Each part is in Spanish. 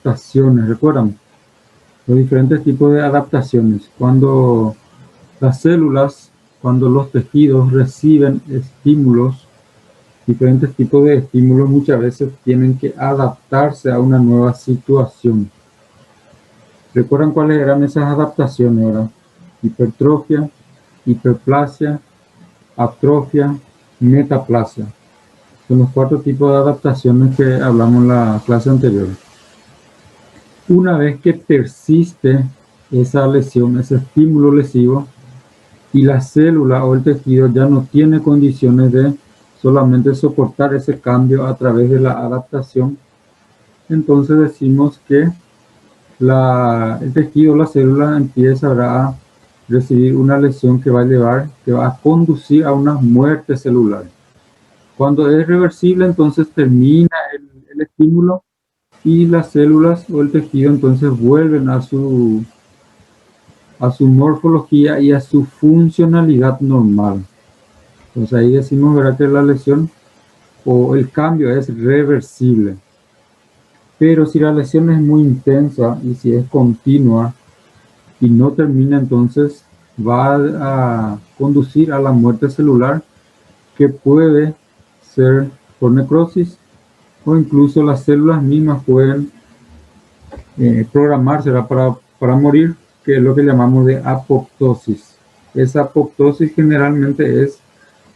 adaptaciones, ¿recuerdan? Los diferentes tipos de adaptaciones. Cuando las células, cuando los tejidos reciben estímulos, diferentes tipos de estímulos, muchas veces tienen que adaptarse a una nueva situación. ¿Recuerdan cuáles eran esas adaptaciones ahora? Hipertrofia, hiperplasia, atrofia, metaplasia. Son los 4 tipos de adaptaciones que hablamos en la clase anterior. Una vez que persiste esa lesión, ese estímulo lesivo, y la célula o el tejido ya no tiene condiciones de solamente soportar ese cambio a través de la adaptación, entonces decimos que el tejido, la célula empieza a recibir una lesión que va a conducir a una muerte celular. Cuando es reversible, entonces termina el estímulo y las células o el tejido entonces vuelven a su morfología y a su funcionalidad normal. Entonces ahí decimos, ¿verdad?, que la lesión o el cambio es reversible. Pero si la lesión es muy intensa y si es continua y no termina, entonces va a conducir a la muerte celular, que puede ser por necrosis, o incluso las células mismas pueden programarse para morir, que es lo que llamamos de apoptosis. Esa apoptosis generalmente es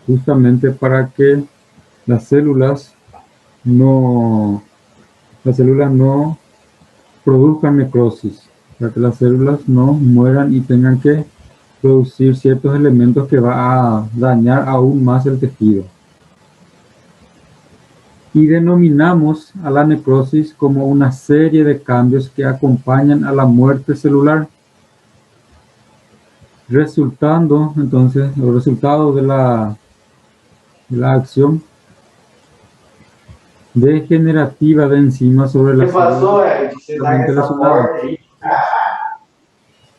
justamente para que las células no produzcan necrosis, para que las células no mueran y tengan que producir ciertos elementos que va a dañar aún más el tejido. Y denominamos a la necrosis como una serie de cambios que acompañan a la muerte celular, resultando entonces los resultados de la acción degenerativa de enzimas sobre las células.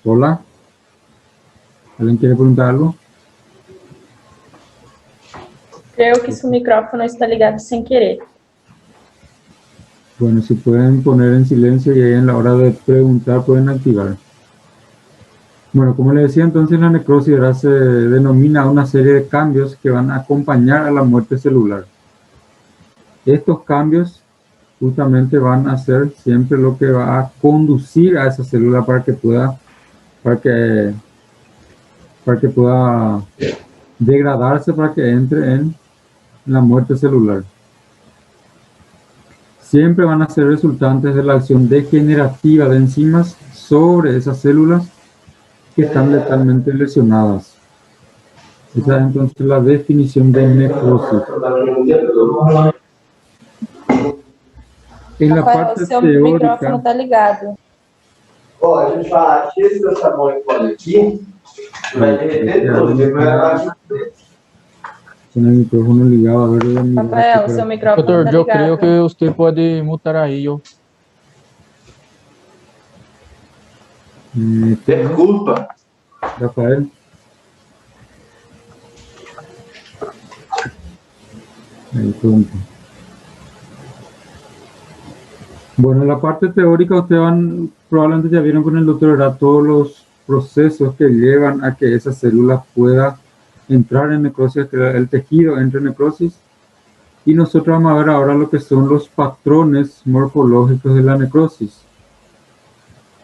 Hola, ¿alguien quiere preguntar algo? Creo que su micrófono está ligado sin querer. Bueno, si pueden poner en silencio y ahí en la hora de preguntar pueden activar. Bueno, como les decía, entonces la necrosis ahora se denomina una serie de cambios que van a acompañar a la muerte celular. Estos cambios justamente van a ser siempre lo que va a conducir a esa célula para que pueda degradarse, para que entre en la muerte celular. Siempre van a ser resultantes de la acción degenerativa de enzimas sobre esas células que están letalmente lesionadas. Esa es entonces la definición de necrosis. En la parte seu teórica, micrófono está ligado. Ó, a gente fala que esse sabão aqui vai derreter tudo, depois vai baixar. con el micrófono ligado, a ver, voy a mirar Rafael, aquí seu para- micrófono Doutor, está eu creio ligado. que você pode mutar aí, ó. Desculpa. Rafael. Ahí pronto. Bueno, en la parte teórica ustedes probablemente ya vieron con el doctor, ¿verdad?, todos los procesos que llevan a que esa célula pueda entrar en necrosis, que el tejido entre en necrosis. Y nosotros vamos a ver ahora lo que son los patrones morfológicos de la necrosis,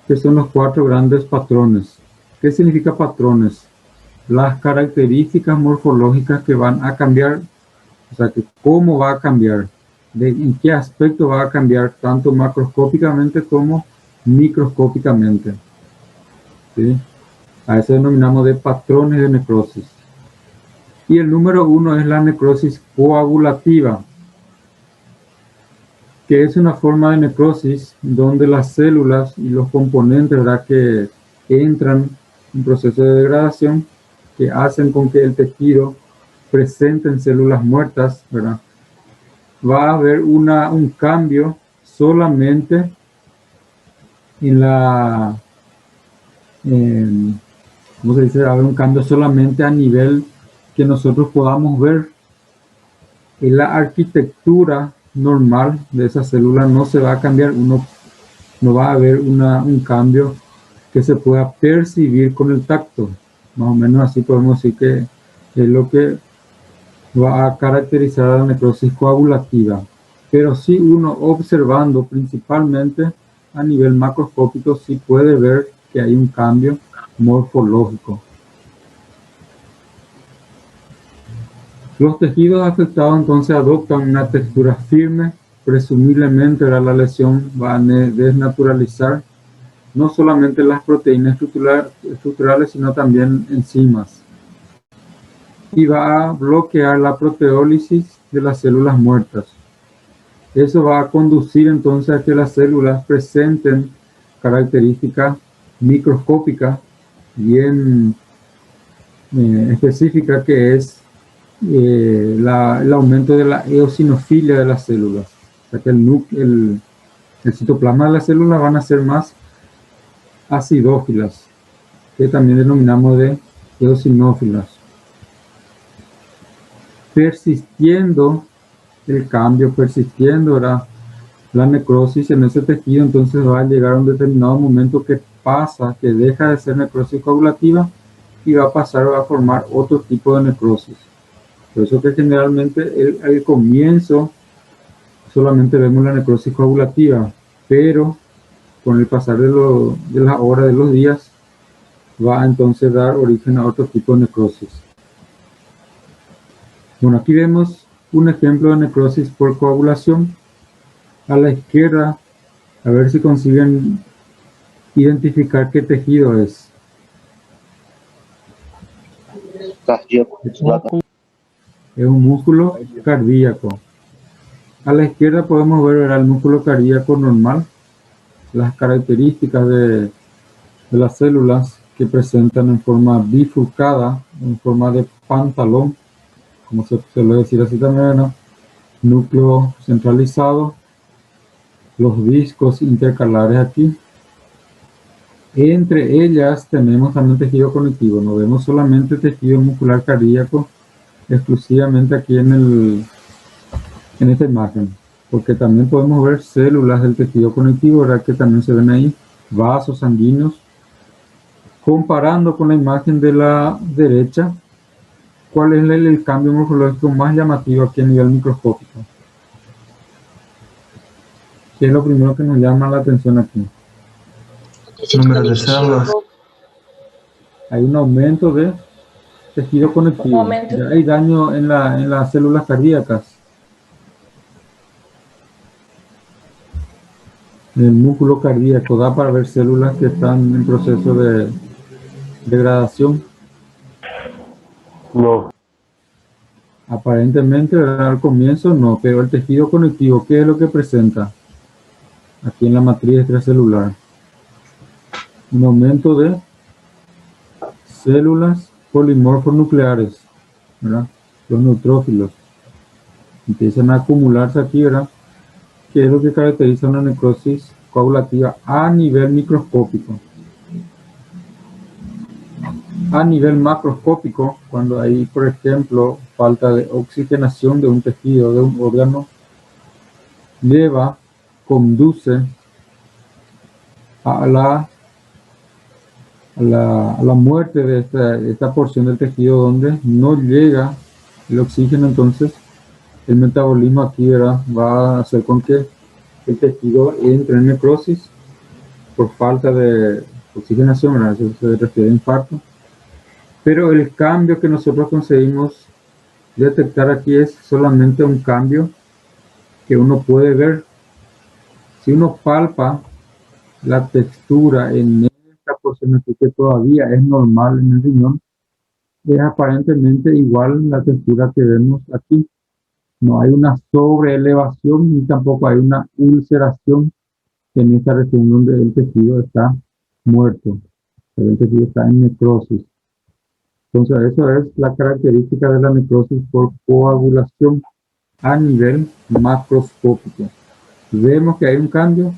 que son los 4 grandes patrones. ¿Qué significa patrones? Las características morfológicas que van a cambiar, o sea, que cómo va a cambiar, en qué aspecto va a cambiar, tanto macroscópicamente como microscópicamente. ¿Sí? A eso denominamos de patrones de necrosis. Y el número 1 es la necrosis coagulativa, que es una forma de necrosis donde las células y los componentes, ¿verdad?, que entran en proceso de degradación, que hacen con que el tejido presente células muertas, ¿verdad?, va a haber un cambio solamente en la, ¿cómo se dice? Va a haber un cambio solamente a nivel que nosotros podamos ver. En la arquitectura normal de esa célula no se va a cambiar. Uno no va a haber un cambio que se pueda percibir con el tacto. Más o menos así podemos decir que es lo que va a caracterizar a la necrosis coagulativa. Pero sí, uno observando principalmente a nivel macroscópico sí puede ver que hay un cambio morfológico. Los tejidos afectados entonces adoptan una textura firme, presumiblemente la lesión va a desnaturalizar no solamente las proteínas estructurales, sino también enzimas. Y va a bloquear la proteólisis de las células muertas. Eso va a conducir entonces a que las células presenten características microscópicas bien específicas, que es el aumento de la eosinofilia de las células. O sea que el citoplasma de las células van a ser más acidófilas, que también denominamos de eosinófilas. Persistiendo el cambio, persistiendo la necrosis en ese tejido, entonces va a llegar a un determinado momento que pasa, que deja de ser necrosis coagulativa y va a pasar a formar otro tipo de necrosis. Por eso que generalmente al comienzo solamente vemos la necrosis coagulativa, pero con el pasar de las horas, de los días, va a entonces dar origen a otro tipo de necrosis. Bueno, aquí vemos un ejemplo de necrosis por coagulación. A la izquierda, a ver si consiguen identificar qué tejido es. Cardíaco. Es un músculo cardíaco. A la izquierda podemos ver el músculo cardíaco normal, las características de las células que presentan en forma bifurcada, en forma de pantalón, como se suele decir así también, ¿no? Núcleo centralizado, los discos intercalares aquí. Entre ellas tenemos también tejido conectivo, no vemos solamente tejido muscular cardíaco exclusivamente aquí en esta imagen, porque también podemos ver células del tejido conectivo, ¿verdad? Que también se ven ahí, vasos sanguíneos. Comparando con la imagen de la derecha, ¿cuál es el cambio morfológico más llamativo aquí a nivel microscópico? ¿Qué es lo primero que nos llama la atención aquí? Número de células. Hay un aumento de tejido conectivo. Ya hay daño en las células cardíacas. En el músculo cardíaco da para ver células que están en proceso de degradación. No. Aparentemente al comienzo no, pero el tejido conectivo, ¿qué es lo que presenta? Aquí en la matriz extracelular. Un aumento de células polimorfos nucleares, ¿verdad? Los neutrófilos. Empiezan a acumularse aquí, ¿verdad? Que es lo que caracteriza una necrosis coagulativa a nivel microscópico. A nivel macroscópico, cuando hay, por ejemplo, falta de oxigenación de un tejido, de un órgano, conduce a la muerte de esta porción del tejido donde no llega el oxígeno. Entonces el metabolismo aquí, ¿verdad?, va a hacer con que el tejido entre en necrosis por falta de oxigenación, ¿verdad? Eso se refiere a infarto. Pero el cambio que nosotros conseguimos detectar aquí es solamente un cambio que uno puede ver. Si uno palpa la textura en esta porción aquí, que todavía es normal en el riñón, es aparentemente igual la textura que vemos aquí. No hay una sobreelevación ni tampoco hay una ulceración en esta región donde el tejido está muerto, el tejido está en necrosis. Entonces, eso es la característica de la necrosis por coagulación a nivel macroscópico. Vemos que hay un cambio,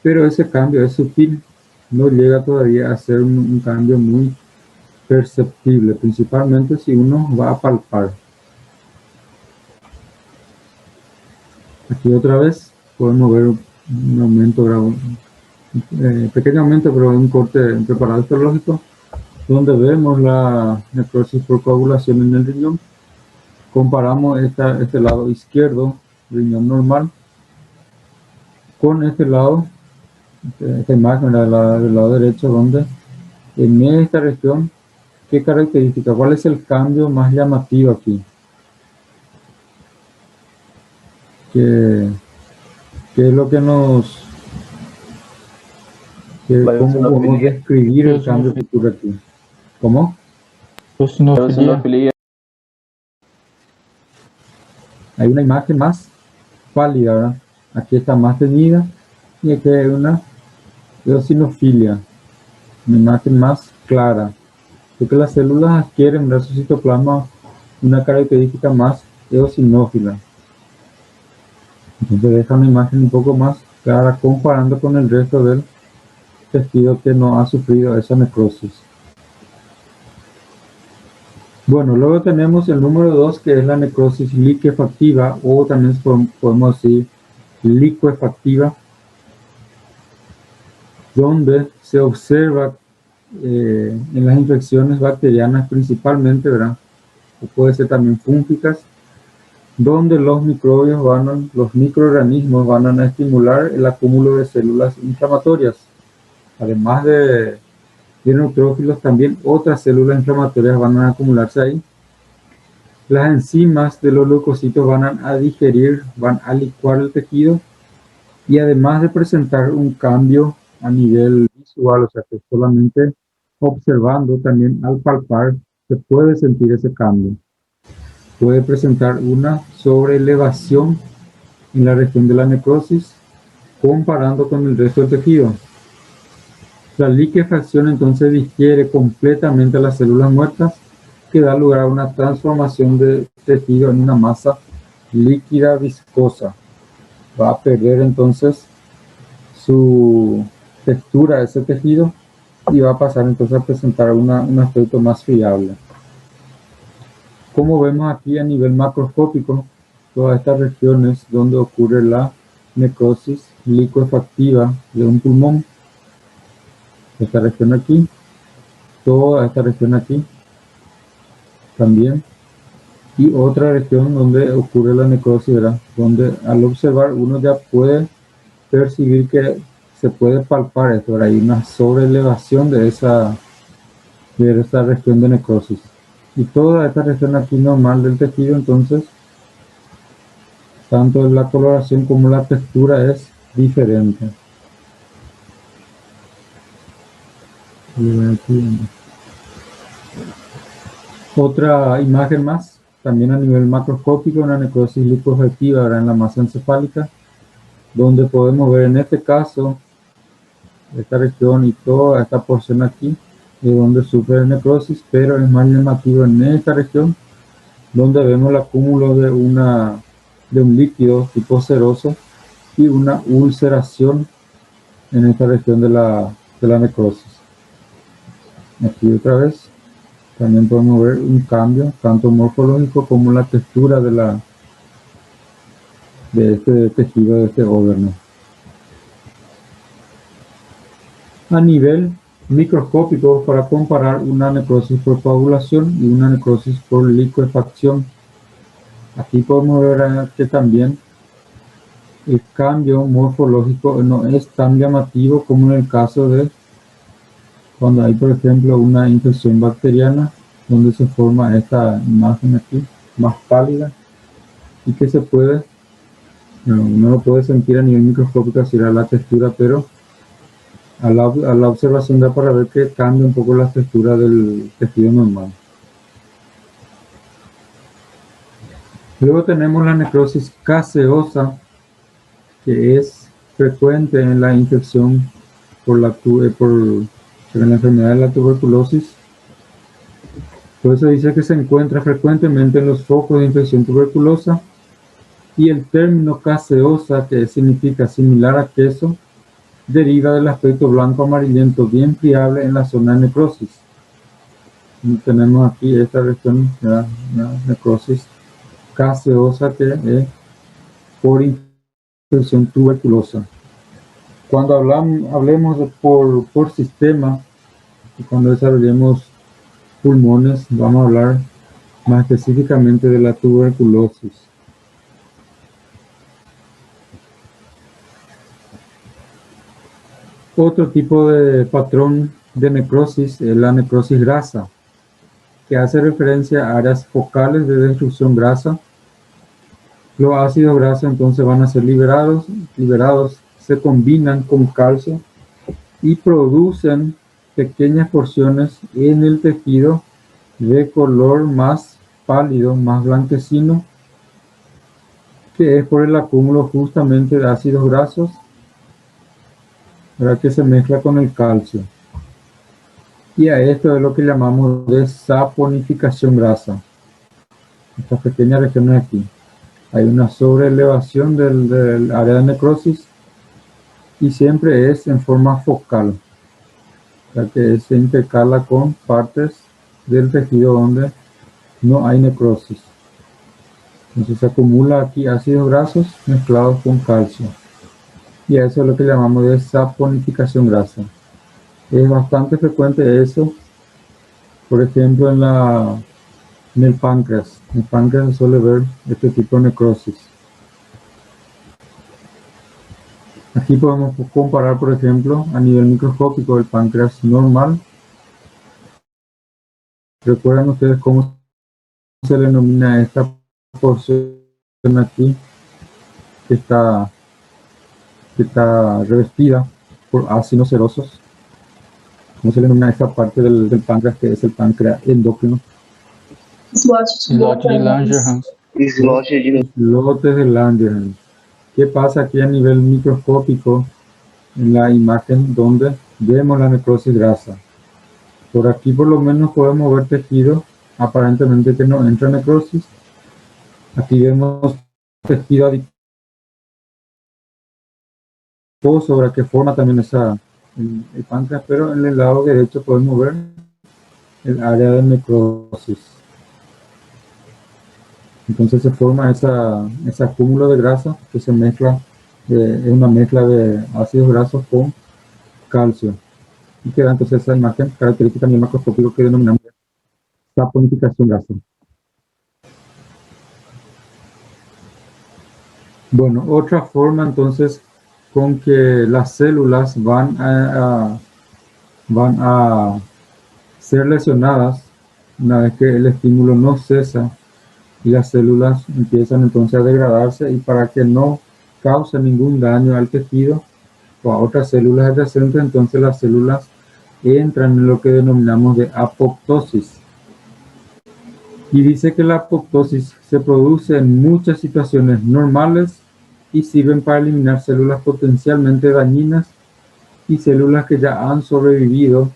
pero ese cambio es sutil, no llega todavía a ser un cambio muy perceptible, principalmente si uno va a palpar. Aquí otra vez podemos ver un aumento pequeñamente, pero en un corte preparado histológico, donde vemos la necrosis por coagulación en el riñón. Comparamos este lado izquierdo, riñón normal, con este lado, esta imagen del lado derecho, donde en esta región, ¿qué característica? ¿Cuál es el cambio más llamativo aquí? ¿Qué es lo que nos... ¿Cómo podemos describir el cambio que ocurre aquí? ¿Cómo? Eosinofilia. Hay una imagen más pálida, ¿verdad? Aquí está más teñida y aquí hay una eosinofilia, una imagen más clara, porque las células adquieren en su citoplasma una característica más eosinófila. Entonces deja una imagen un poco más clara comparando con el resto del tejido que no ha sufrido esa necrosis. Bueno, luego tenemos el número 2, que es la necrosis liquefactiva, o también podemos decir liquefactiva, donde se observa en las infecciones bacterianas principalmente, ¿verdad? O puede ser también fúngicas, donde los microorganismos van a estimular el acúmulo de células inflamatorias. Además de neutrófilos, también otras células inflamatorias van a acumularse ahí. Las enzimas de los leucocitos van a digerir, van a licuar el tejido, y además de presentar un cambio a nivel visual, o sea que solamente observando, también al palpar se puede sentir ese cambio. Puede presentar una sobreelevación en la región de la necrosis comparando con el resto del tejido. La liquefacción entonces digiere completamente a las células muertas, que da lugar a una transformación de tejido en una masa líquida viscosa. Va a perder entonces su textura ese tejido y va a pasar entonces a presentar un aspecto más friable. Como vemos aquí a nivel macroscópico, todas estas regiones donde ocurre la necrosis liquefactiva de un pulmón, esta región aquí, toda esta región aquí también, y otra región donde ocurre la necrosis, ¿verdad? Donde al observar uno ya puede percibir que se puede palpar esto, ¿verdad? Hay una sobreelevación de esa región de necrosis. Y toda esta región aquí normal del tejido, entonces, tanto la coloración como la textura es diferente. Otra imagen más, también a nivel macroscópico, una necrosis liquefactiva, ¿verdad? En la masa encefálica, donde podemos ver en este caso esta región y toda esta porción aquí de donde sufre necrosis, pero es más llamativo en esta región donde vemos el acúmulo de un líquido tipo ceroso y una ulceración en esta región de la necrosis. Aquí otra vez también podemos ver un cambio tanto morfológico como la textura de este tejido, de este órgano. A nivel microscópico, para comparar una necrosis por coagulación y una necrosis por liquefacción, aquí podemos ver que también el cambio morfológico no es tan llamativo como en el caso de cuando hay, por ejemplo, una infección bacteriana, donde se forma esta imagen aquí, más pálida, y que se puede, uno lo puede sentir a nivel microscópico, así era la textura, pero a la observación da para ver que cambia un poco la textura del tejido normal. Luego tenemos la necrosis caseosa, que es frecuente en la infección por la enfermedad de la tuberculosis. Por eso dice que se encuentra frecuentemente en los focos de infección tuberculosa, y el término caseosa, que significa similar a queso, deriva del aspecto blanco amarillento bien friable en la zona de necrosis. Y tenemos aquí esta región, una necrosis caseosa, que es por infección tuberculosa. Cuando hablemos por sistema, y cuando desarrollemos pulmones, vamos a hablar más específicamente de la tuberculosis. Otro tipo de patrón de necrosis es la necrosis grasa, que hace referencia a áreas focales de destrucción grasa. Los ácidos grasos entonces van a ser liberados, se combinan con calcio y producen pequeñas porciones en el tejido de color más pálido, más blanquecino, que es por el acúmulo justamente de ácidos grasos, ¿verdad? Que se mezcla con el calcio. Y a esto es lo que llamamos de saponificación grasa. Estas pequeñas regiones aquí. Hay una sobreelevación del área de necrosis y siempre es en forma focal, ya que se intercala con partes del tejido donde no hay necrosis. Entonces se acumula aquí ácidos grasos mezclados con calcio. Y a eso es lo que llamamos de saponificación grasa. Es bastante frecuente eso, por ejemplo, en el páncreas. En el páncreas se suele ver este tipo de necrosis. Aquí podemos comparar, por ejemplo, a nivel microscópico el páncreas normal. ¿Recuerdan ustedes cómo se le denomina esta porción aquí que está revestida por ácidos serosos? ¿Cómo se le denomina esta parte del páncreas que es el páncreas endocrino? Islote de Langerhans. Islotes de Langerhans. ¿Qué pasa aquí a nivel microscópico en la imagen donde vemos la necrosis grasa? Por aquí por lo menos podemos ver tejido aparentemente que no entra en necrosis. Aquí vemos tejido adiposo, sobre que forma también el páncreas, pero en el lado derecho podemos ver el área de necrosis. Entonces se forma ese acúmulo de grasa que se mezcla, es una mezcla de ácidos grasos con calcio. Y queda entonces esa imagen característica a nivel macroscópico que denominamos saponificación grasa. Bueno, otra forma entonces con que las células van a ser lesionadas una vez que el estímulo no cesa y las células empiezan entonces a degradarse, y para que no cause ningún daño al tejido o a otras células adyacentes, entonces las células entran en lo que denominamos de apoptosis. Y dice que la apoptosis se produce en muchas situaciones normales y sirven para eliminar células potencialmente dañinas y células que ya han sobrevivido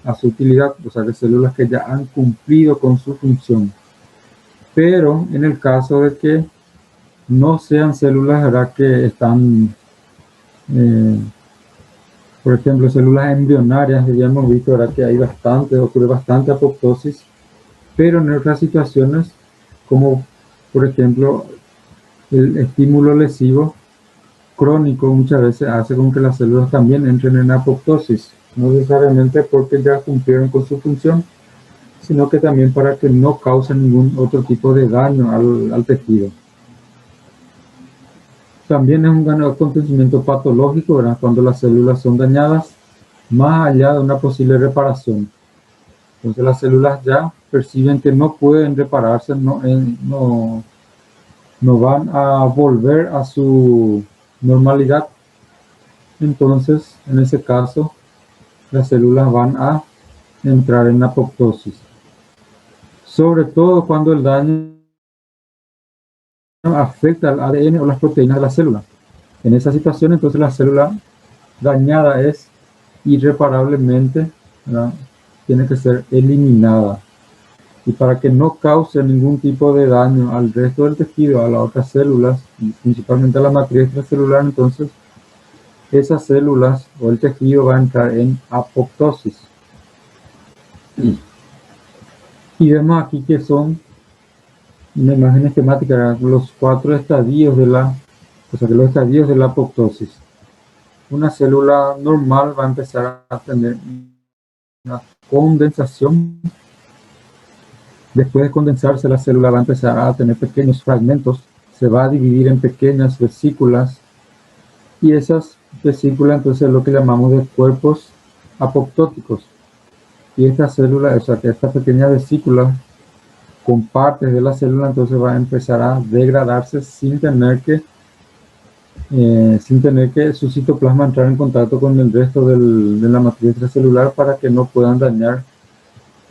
a su utilidad, o sea, de células que ya han cumplido con su función. Pero en el caso de que no sean células, ¿verdad?, que están, por ejemplo, células embrionarias, ya hemos visto, ¿verdad?, que ocurre bastante apoptosis, pero en otras situaciones, como por ejemplo el estímulo lesivo crónico, muchas veces hace con que las células también entren en apoptosis, no necesariamente porque ya cumplieron con su función, sino que también para que no causen ningún otro tipo de daño al tejido. También es un acontecimiento patológico, ¿verdad?, cuando las células son dañadas más allá de una posible reparación. Entonces las células ya perciben que no pueden repararse, no van a volver a su normalidad. Entonces, en ese caso, las células van a entrar en apoptosis. Sobre todo cuando el daño afecta al ADN o las proteínas de la célula. En esa situación, entonces, la célula dañada es irreparablemente, ¿verdad?, tiene que ser eliminada. Y para que no cause ningún tipo de daño al resto del tejido, a las otras células, y principalmente a la matriz extracelular, entonces esas células o el tejido va a entrar en apoptosis. Y vemos aquí que son una imagen esquemática, los 4 estadios los estadios de la apoptosis. una célula normal va a empezar a tener una condensación. Después de condensarse, la célula va a empezar a tener pequeños fragmentos, se va a dividir en pequeñas vesículas, y esas vesículas entonces es lo que llamamos de cuerpos apoptóticos. Y esta célula, o sea que esta pequeña vesícula con partes de la célula entonces va a empezar a degradarse sin tener que su citoplasma entrar en contacto con el resto de la matriz extracelular para que no puedan dañar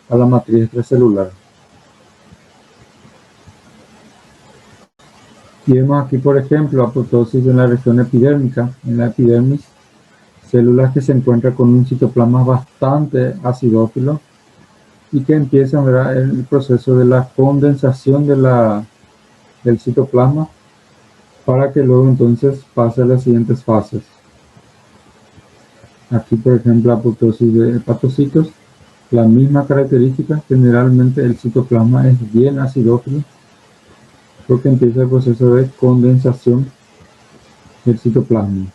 a la matriz extracelular. Y vemos aquí, por ejemplo, apoptosis en la región epidérmica, en la epidermis, células que se encuentran con un citoplasma bastante acidófilo y que empiezan, ¿verdad?, el proceso de la condensación del citoplasma para que luego entonces pase a las siguientes fases. Aquí, por ejemplo, apoptosis de hepatocitos, la misma característica. Generalmente el citoplasma es bien acidófilo porque empieza el proceso de condensación del citoplasma.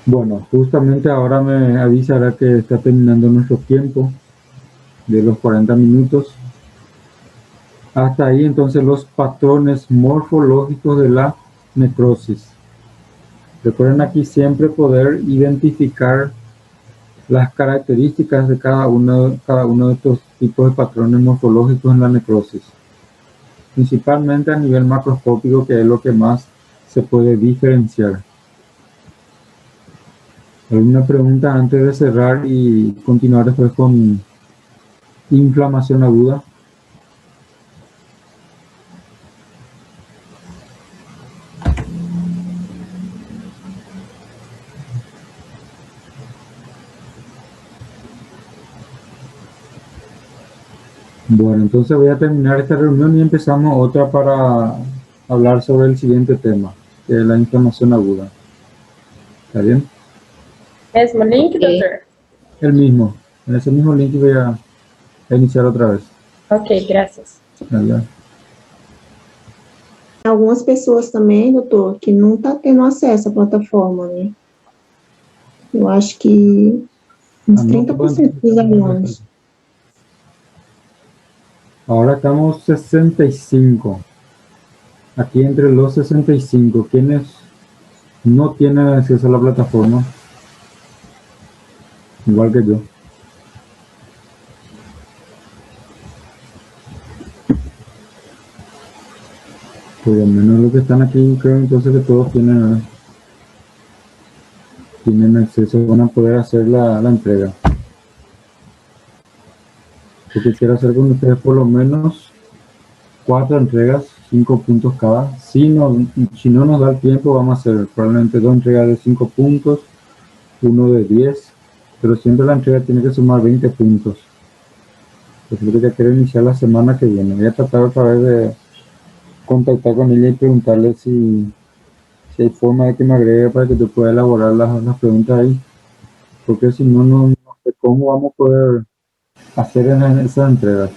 Bueno, justamente ahora me avisará que está terminando nuestro tiempo de los 40 minutos. Hasta ahí entonces los patrones morfológicos de la necrosis. Recuerden aquí siempre poder identificar las características de cada uno de estos tipos de patrones morfológicos en la necrosis. Principalmente a nivel macroscópico, que es lo que más se puede diferenciar. ¿Alguna pregunta antes de cerrar y continuar después con inflamación aguda? Bueno, entonces voy a terminar esta reunión y empezamos otra para hablar sobre el siguiente tema, que es la inflamación aguda. ¿Está bien? Mesmo link, doutor? El mismo. En ese mismo link voy a iniciar otra vez. Ok, graças. ¿Verdad? Algumas pessoas também, doutor, que não tá tendo acesso à plataforma, né? Eu acho que uns 30% dos alunos. Ahora estamos 65. Aquí entre los 65, ¿quiénes no tienen acceso a la plataforma? Igual que yo. Por lo menos los que están aquí, creo entonces que todos tienen acceso, van a poder hacer la entrega. Yo quisiera hacer con ustedes por lo menos 4 entregas, 5 puntos cada. Si no nos da el tiempo, vamos a hacer probablemente 2 entregas de 5 puntos, 1 de 10, pero siempre la entrega tiene que sumar 20 puntos. Entonces yo ya quiero iniciar la semana que viene. Voy a tratar otra vez de contactar con ella y preguntarle si hay forma de que me agregue para que yo pueda elaborar las preguntas ahí, porque si no, no sé cómo vamos a poder hacer en esas entregas.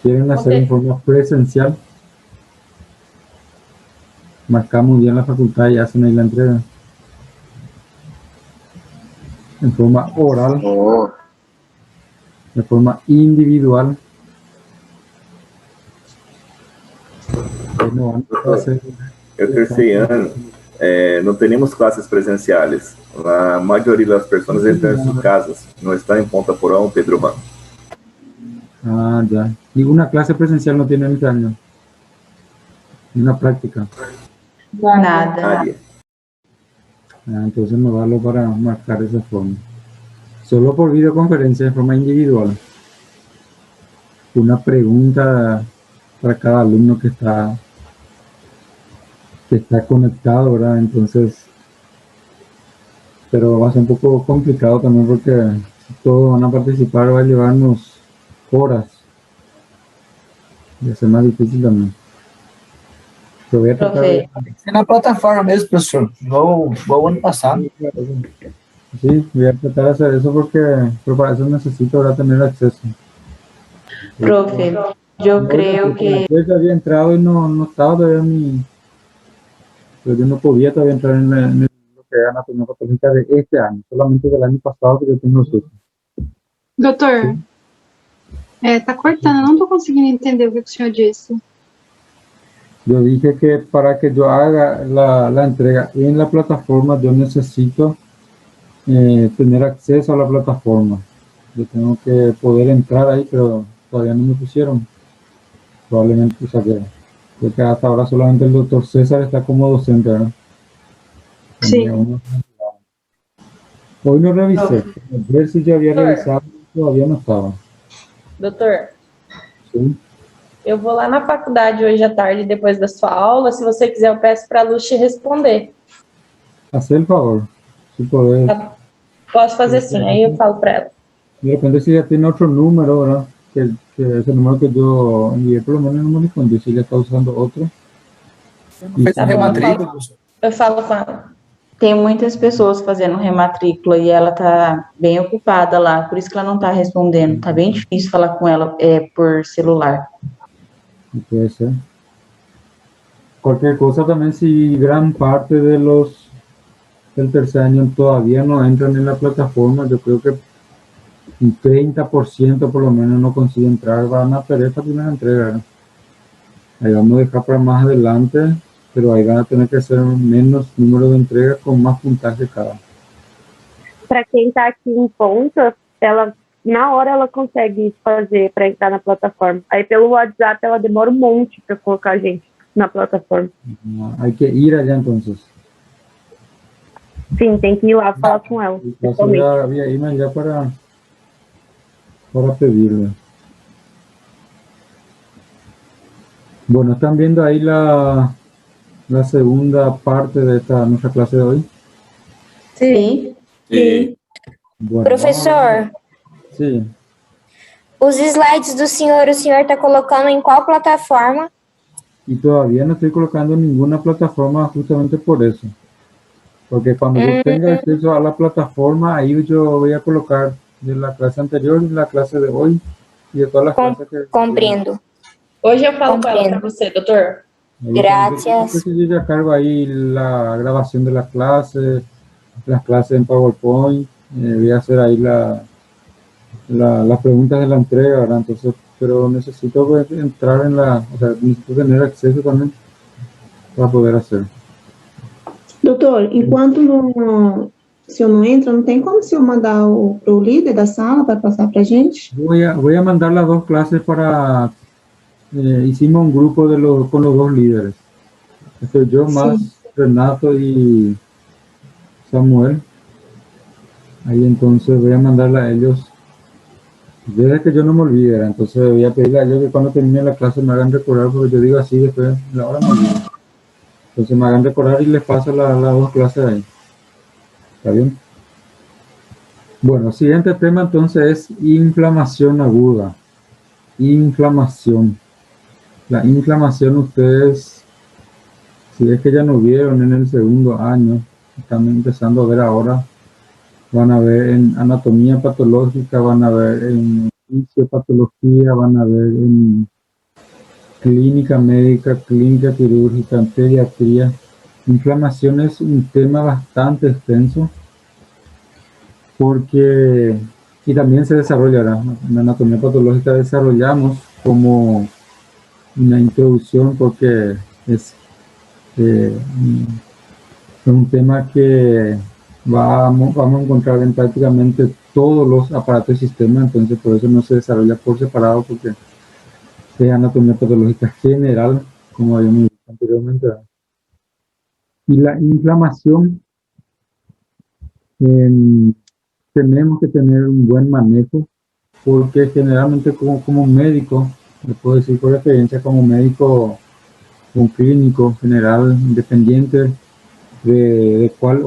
¿Quieren hacer en forma presencial? Marcamos bien la facultad y hacen ahí la entrega. En forma oral, de forma individual. No van a hacer. El tercer año no tenemos clases presenciales. La mayoría de las personas están en sus casas, no están en Ponta Porão, Pedro Banco. Ah, ya. Ninguna clase presencial no tiene este año. Ni una práctica. Nada. Entonces me vale para marcar esa forma. Solo por videoconferencia de forma individual. Una pregunta para cada alumno que está conectado, ¿verdad? Entonces, pero va a ser un poco complicado también porque todos van a participar, va a llevarnos horas. Va a ser más difícil también. Pero voy a tratar de... Na plataforma mesmo, professor. Igual ano passado. Sí, voy a tratar de hacer eso porque para eso necesito ahora tener acceso. Profe, yo creo que... Yo ya había entrado y no estaba todavía pero yo no podía todavía entrar en lo que es anatomía patológica de este año, solamente del año pasado que yo tengo eso. Doutor, tá cortando, eu não estou conseguindo entender o que o senhor disse. Yo dije que para que yo haga la entrega en la plataforma, yo necesito tener acceso a la plataforma. Yo tengo que poder entrar ahí, pero todavía no me pusieron. Probablemente, o sea que hasta ahora solamente el doctor César está como docente, ¿verdad? Sí. Hoy no revisé, ver si yo había revisado, todavía no estaba. Doutor, Sim. eu vou lá na faculdade hoje à tarde, depois da sua aula. Se você quiser, eu peço para a Luz te responder. Hacer el favor, si puedes. Tá? Posso fazer sim, aí eu falo para ela. De repente si ya tiene otro número, ¿verdad? Que ese número que yo envié, por lo menos no me respondió, si ella está usando otro. Fez rematrícula, professor. Eu falo com ela. Tem muitas pessoas fazendo rematrícula e ela tá bem ocupada lá, por isso que ela não tá respondendo. Tá bem difícil falar com ela por celular. Puede ser. Cualquier cosa también, si gran parte de los del tercer año todavía no entran en la plataforma, yo creo que un 30% por lo menos no consigue entrar, van a perder esta primera entrega, ¿verdad? Ahí vamos a dejar para más adelante, pero aí van a tener que hacer menos número de entregas com mais puntaje cada. Para quem está aqui em Ponta, ela na hora ela consegue fazer para entrar na plataforma. Aí pelo WhatsApp ela demora um monte para colocar a gente na plataforma. Hay que ir allá entonces. Sim, tem que ir lá falar com ela. Había email ya para pedirle. Bueno, ¿están viendo ahí la segunda parte de nuestra clase de hoy? Sim. Sim. Bueno, Professor, sim. os slides do senhor, o senhor está colocando em qual plataforma? Y todavía no estoy colocando ninguna plataforma justamente por eso. Porque cuando yo tenga acceso a la plataforma, ahí yo voy a colocar de la clase anterior, de la clase de hoy y de todas las clases que... Compreendo. Hoje eu falo com ela para você, doutor. Gracias. Yo ya cargo ahí la grabación de las clases en PowerPoint, voy a hacer ahí las preguntas de la entrega, ¿verdad? Entonces, pero necesito entrar necesito tener acceso también para poder hacer. Doutor, enquanto o senhor não entra, não tem como o senhor mandar pro líder da sala para passar para a gente? Voy a mandar las dos clases para... hicimos un grupo con los dos líderes. Estoy yo más Renato y Samuel. Ahí entonces voy a mandarla a ellos. Desde que yo no me olvide, entonces voy a pedirle a ellos que cuando termine la clase me hagan recordar, porque yo digo así, después la hora me olvido. Entonces me hagan recordar y les paso las dos clases ahí. ¿Está bien? Bueno, siguiente tema entonces es inflamación aguda. Inflamación. La inflamación, ustedes, si es que ya no vieron en el segundo año, están empezando a ver ahora, van a ver en anatomía patológica, van a ver en fisiopatología, van a ver en clínica médica, clínica quirúrgica, en pediatría. Inflamación es un tema bastante extenso porque, y también se desarrollará, en anatomía patológica desarrollamos como una introducción porque es un tema que vamos a encontrar en prácticamente todos los aparatos y sistemas, entonces por eso no se desarrolla por separado, porque es anatomía patológica general, como habíamos dicho anteriormente. Y la inflamación, tenemos que tener un buen manejo, porque generalmente como médico, le puedo decir por experiencia, como médico, un clínico general independiente de cuál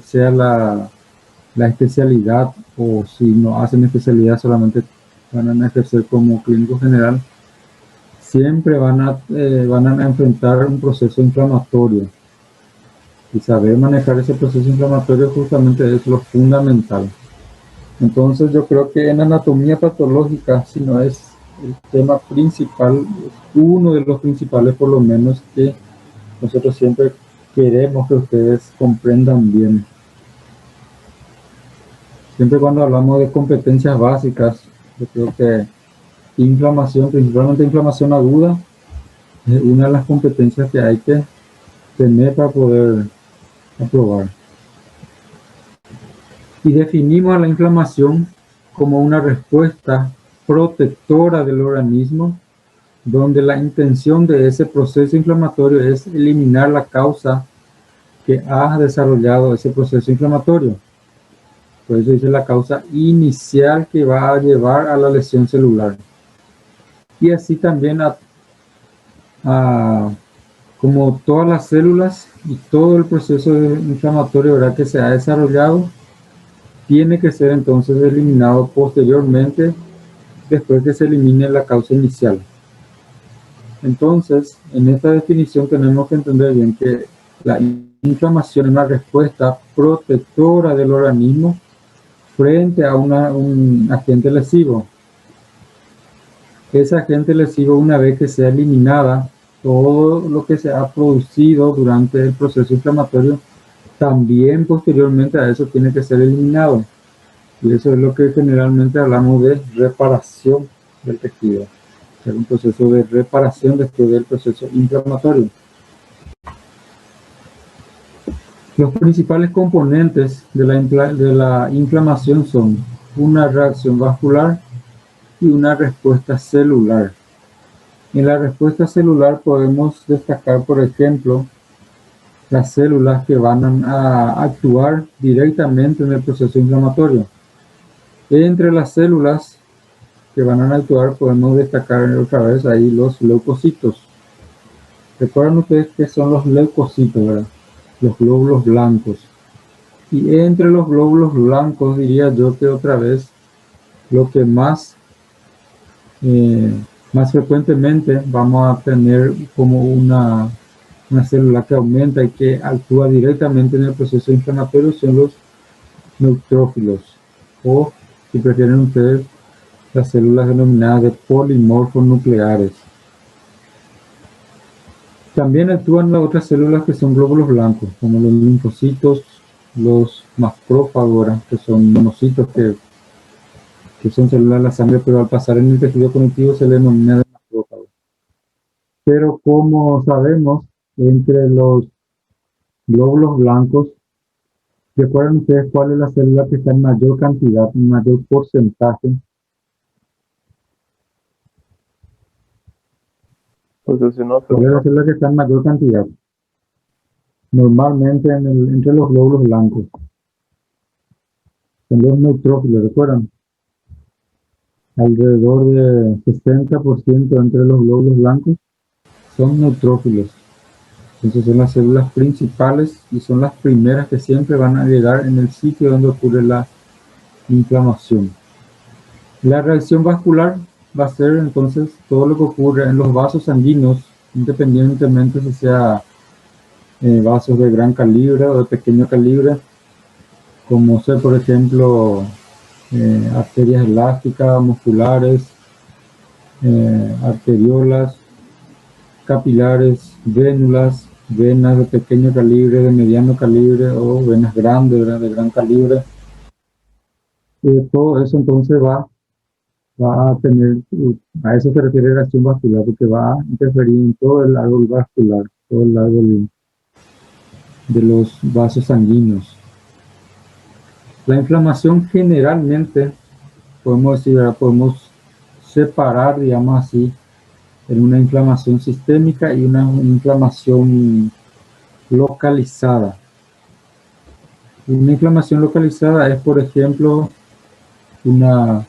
sea la especialidad, o si no hacen especialidad solamente van a ejercer como clínico general, siempre van a enfrentar un proceso inflamatorio, y saber manejar ese proceso inflamatorio justamente es lo fundamental. Entonces yo creo que en anatomía patológica, si no es el tema principal, uno de los principales por lo menos, que nosotros siempre queremos que ustedes comprendan bien. Siempre cuando hablamos de competencias básicas, yo creo que inflamación, principalmente inflamación aguda, es una de las competencias que hay que tener para poder aprobar. Y definimos a la inflamación como una respuesta protectora del organismo, donde la intención de ese proceso inflamatorio es eliminar la causa que ha desarrollado ese proceso inflamatorio. Por eso dice la causa inicial que va a llevar a la lesión celular. Y así también como todas las células y todo el proceso inflamatorio, ¿verdad?, que se ha desarrollado, tiene que ser entonces eliminado posteriormente, después que se elimine la causa inicial. Entonces, en esta definición tenemos que entender bien que la inflamación es una respuesta protectora del organismo frente a un agente lesivo. Ese agente lesivo, una vez que sea eliminada, todo lo que se ha producido durante el proceso inflamatorio, también posteriormente a eso tiene que ser eliminado. Y eso es lo que generalmente hablamos de reparación del tejido. Es un proceso de reparación después del proceso inflamatorio. Los principales componentes de la inflamación son una reacción vascular y una respuesta celular. En la respuesta celular podemos destacar, por ejemplo, las células que van a actuar directamente en el proceso inflamatorio. Entre las células que van a actuar podemos destacar otra vez ahí los leucocitos. Recuerden ustedes que son los leucocitos, ¿verdad? Los glóbulos blancos. Y entre los glóbulos blancos diría yo que otra vez lo que más frecuentemente vamos a tener como una célula que aumenta y que actúa directamente en el proceso inflamatorio son los neutrófilos, o si prefieren ustedes, las células denominadas de polimorfos nucleares. También actúan las otras células que son glóbulos blancos, como los linfocitos, los macrófagos, que son monocitos que son células de la sangre, pero al pasar en el tejido conectivo se le denomina de macrófago. Pero como sabemos, entre los glóbulos blancos, ¿recuerdan ustedes cuál es la célula que está en mayor cantidad, en mayor porcentaje? ¿Cuál es la célula que está en mayor cantidad? Normalmente entre los glóbulos blancos. Son los neutrófilos, ¿recuerdan? Alrededor de 60% entre los glóbulos blancos son neutrófilos. Entonces son las células principales y son las primeras que siempre van a llegar en el sitio donde ocurre la inflamación. La reacción vascular va a ser entonces todo lo que ocurre en los vasos sanguíneos, independientemente si sea vasos de gran calibre o de pequeño calibre, como ser por ejemplo arterias elásticas, musculares, arteriolas, capilares, vénulas, venas de pequeño calibre, de mediano calibre o venas grandes, de gran calibre. Todo eso entonces va a tener, a eso se refiere reacción vascular, porque va a interferir en todo el árbol vascular, todo el árbol de los vasos sanguíneos. La inflamación generalmente, podemos decir, podemos separar, digamos así, en una inflamación sistémica y una inflamación localizada. Una inflamación localizada es, por ejemplo, una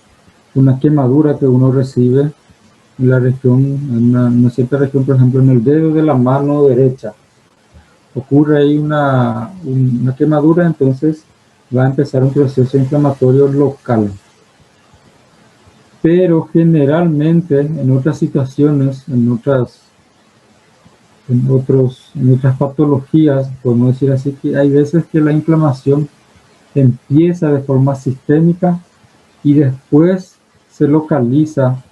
quemadura que uno recibe en la región, en una cierta región, por ejemplo, en el dedo de la mano derecha. Ocurre ahí una quemadura, entonces va a empezar un proceso inflamatorio local. Pero generalmente en otras situaciones, en otras patologías, podemos decir así, que hay veces que la inflamación empieza de forma sistémica y después se localiza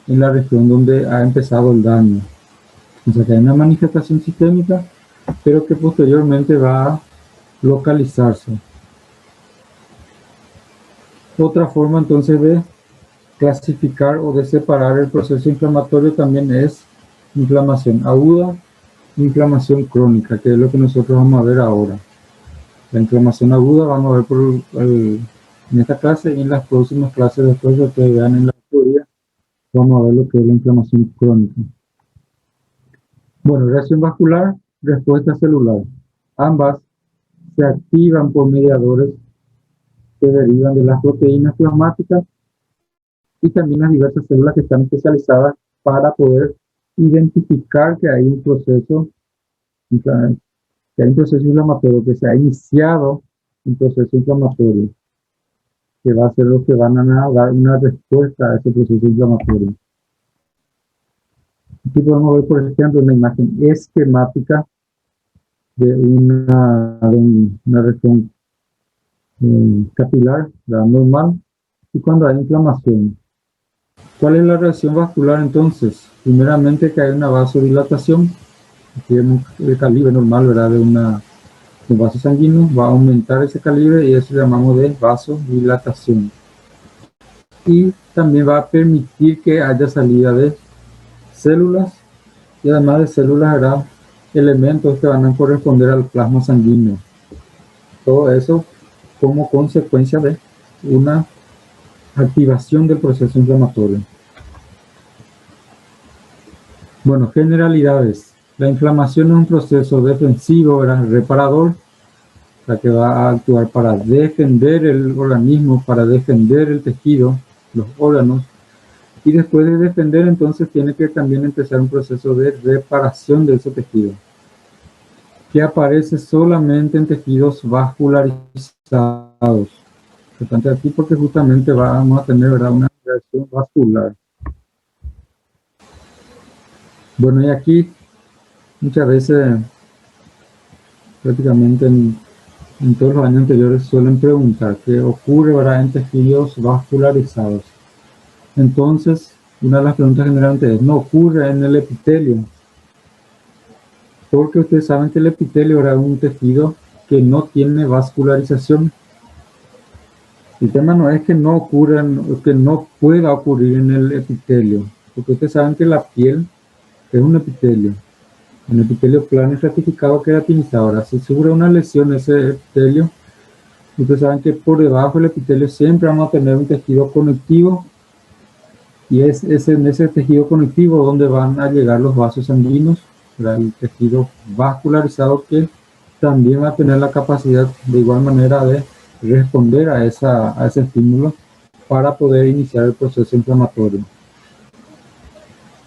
en la región donde ha empezado el daño. Entonces hay una manifestación sistémica pero que posteriormente va a localizarse. Otra forma entonces de clasificar o de separar el proceso inflamatorio también es inflamación aguda, inflamación crónica, que es lo que nosotros vamos a ver ahora. La inflamación aguda vamos a ver en esta clase y en las próximas clases, después de que vean en la teoría, vamos a ver lo que es la inflamación crónica. Bueno, reacción vascular, respuesta celular. Ambas se activan por mediadores que derivan de las proteínas plasmáticas y también las diversas células que están especializadas para poder identificar que hay un proceso inflamatorio, que se ha iniciado un proceso inflamatorio, que va a ser lo que van a dar una respuesta a ese proceso inflamatorio. Aquí podemos ver, por ejemplo, una imagen esquemática de una región capilar, la normal, y cuando hay inflamación. ¿Cuál es la reacción vascular entonces? Primeramente que hay una vasodilatación, que el calibre normal, ¿verdad?, de un vaso sanguíneo, va a aumentar ese calibre y eso llamamos de vasodilatación. Y también va a permitir que haya salida de células y además de células habrá elementos que van a corresponder al plasma sanguíneo. Todo eso como consecuencia de una activación del proceso inflamatorio. Bueno, generalidades. La inflamación es un proceso defensivo, reparador, la que va a actuar para defender el organismo, para defender el tejido, los órganos, y después de defender entonces tiene que también empezar un proceso de reparación de ese tejido, que aparece solamente en tejidos vascularizados. Importante aquí porque justamente vamos a tener, ¿verdad?, una reacción vascular. Bueno, y aquí muchas veces, prácticamente en todos los años anteriores, suelen preguntar qué ocurre, ¿verdad?, en tejidos vascularizados. Entonces, una de las preguntas generalmente es, no ocurre en el epitelio, porque ustedes saben que el epitelio era un tejido que no tiene vascularización. El tema no es que no ocurra, que no pueda ocurrir en el epitelio, porque ustedes saben que la piel es un epitelio plano y estratificado queratinizado. Ahora, si sufre una lesión ese epitelio, ustedes saben que por debajo del epitelio siempre vamos a tener un tejido conectivo, y es en ese tejido conectivo donde van a llegar los vasos sanguíneos, ¿verdad?, el tejido vascularizado, que también va a tener la capacidad de igual manera de responder a ese estímulo para poder iniciar el proceso inflamatorio.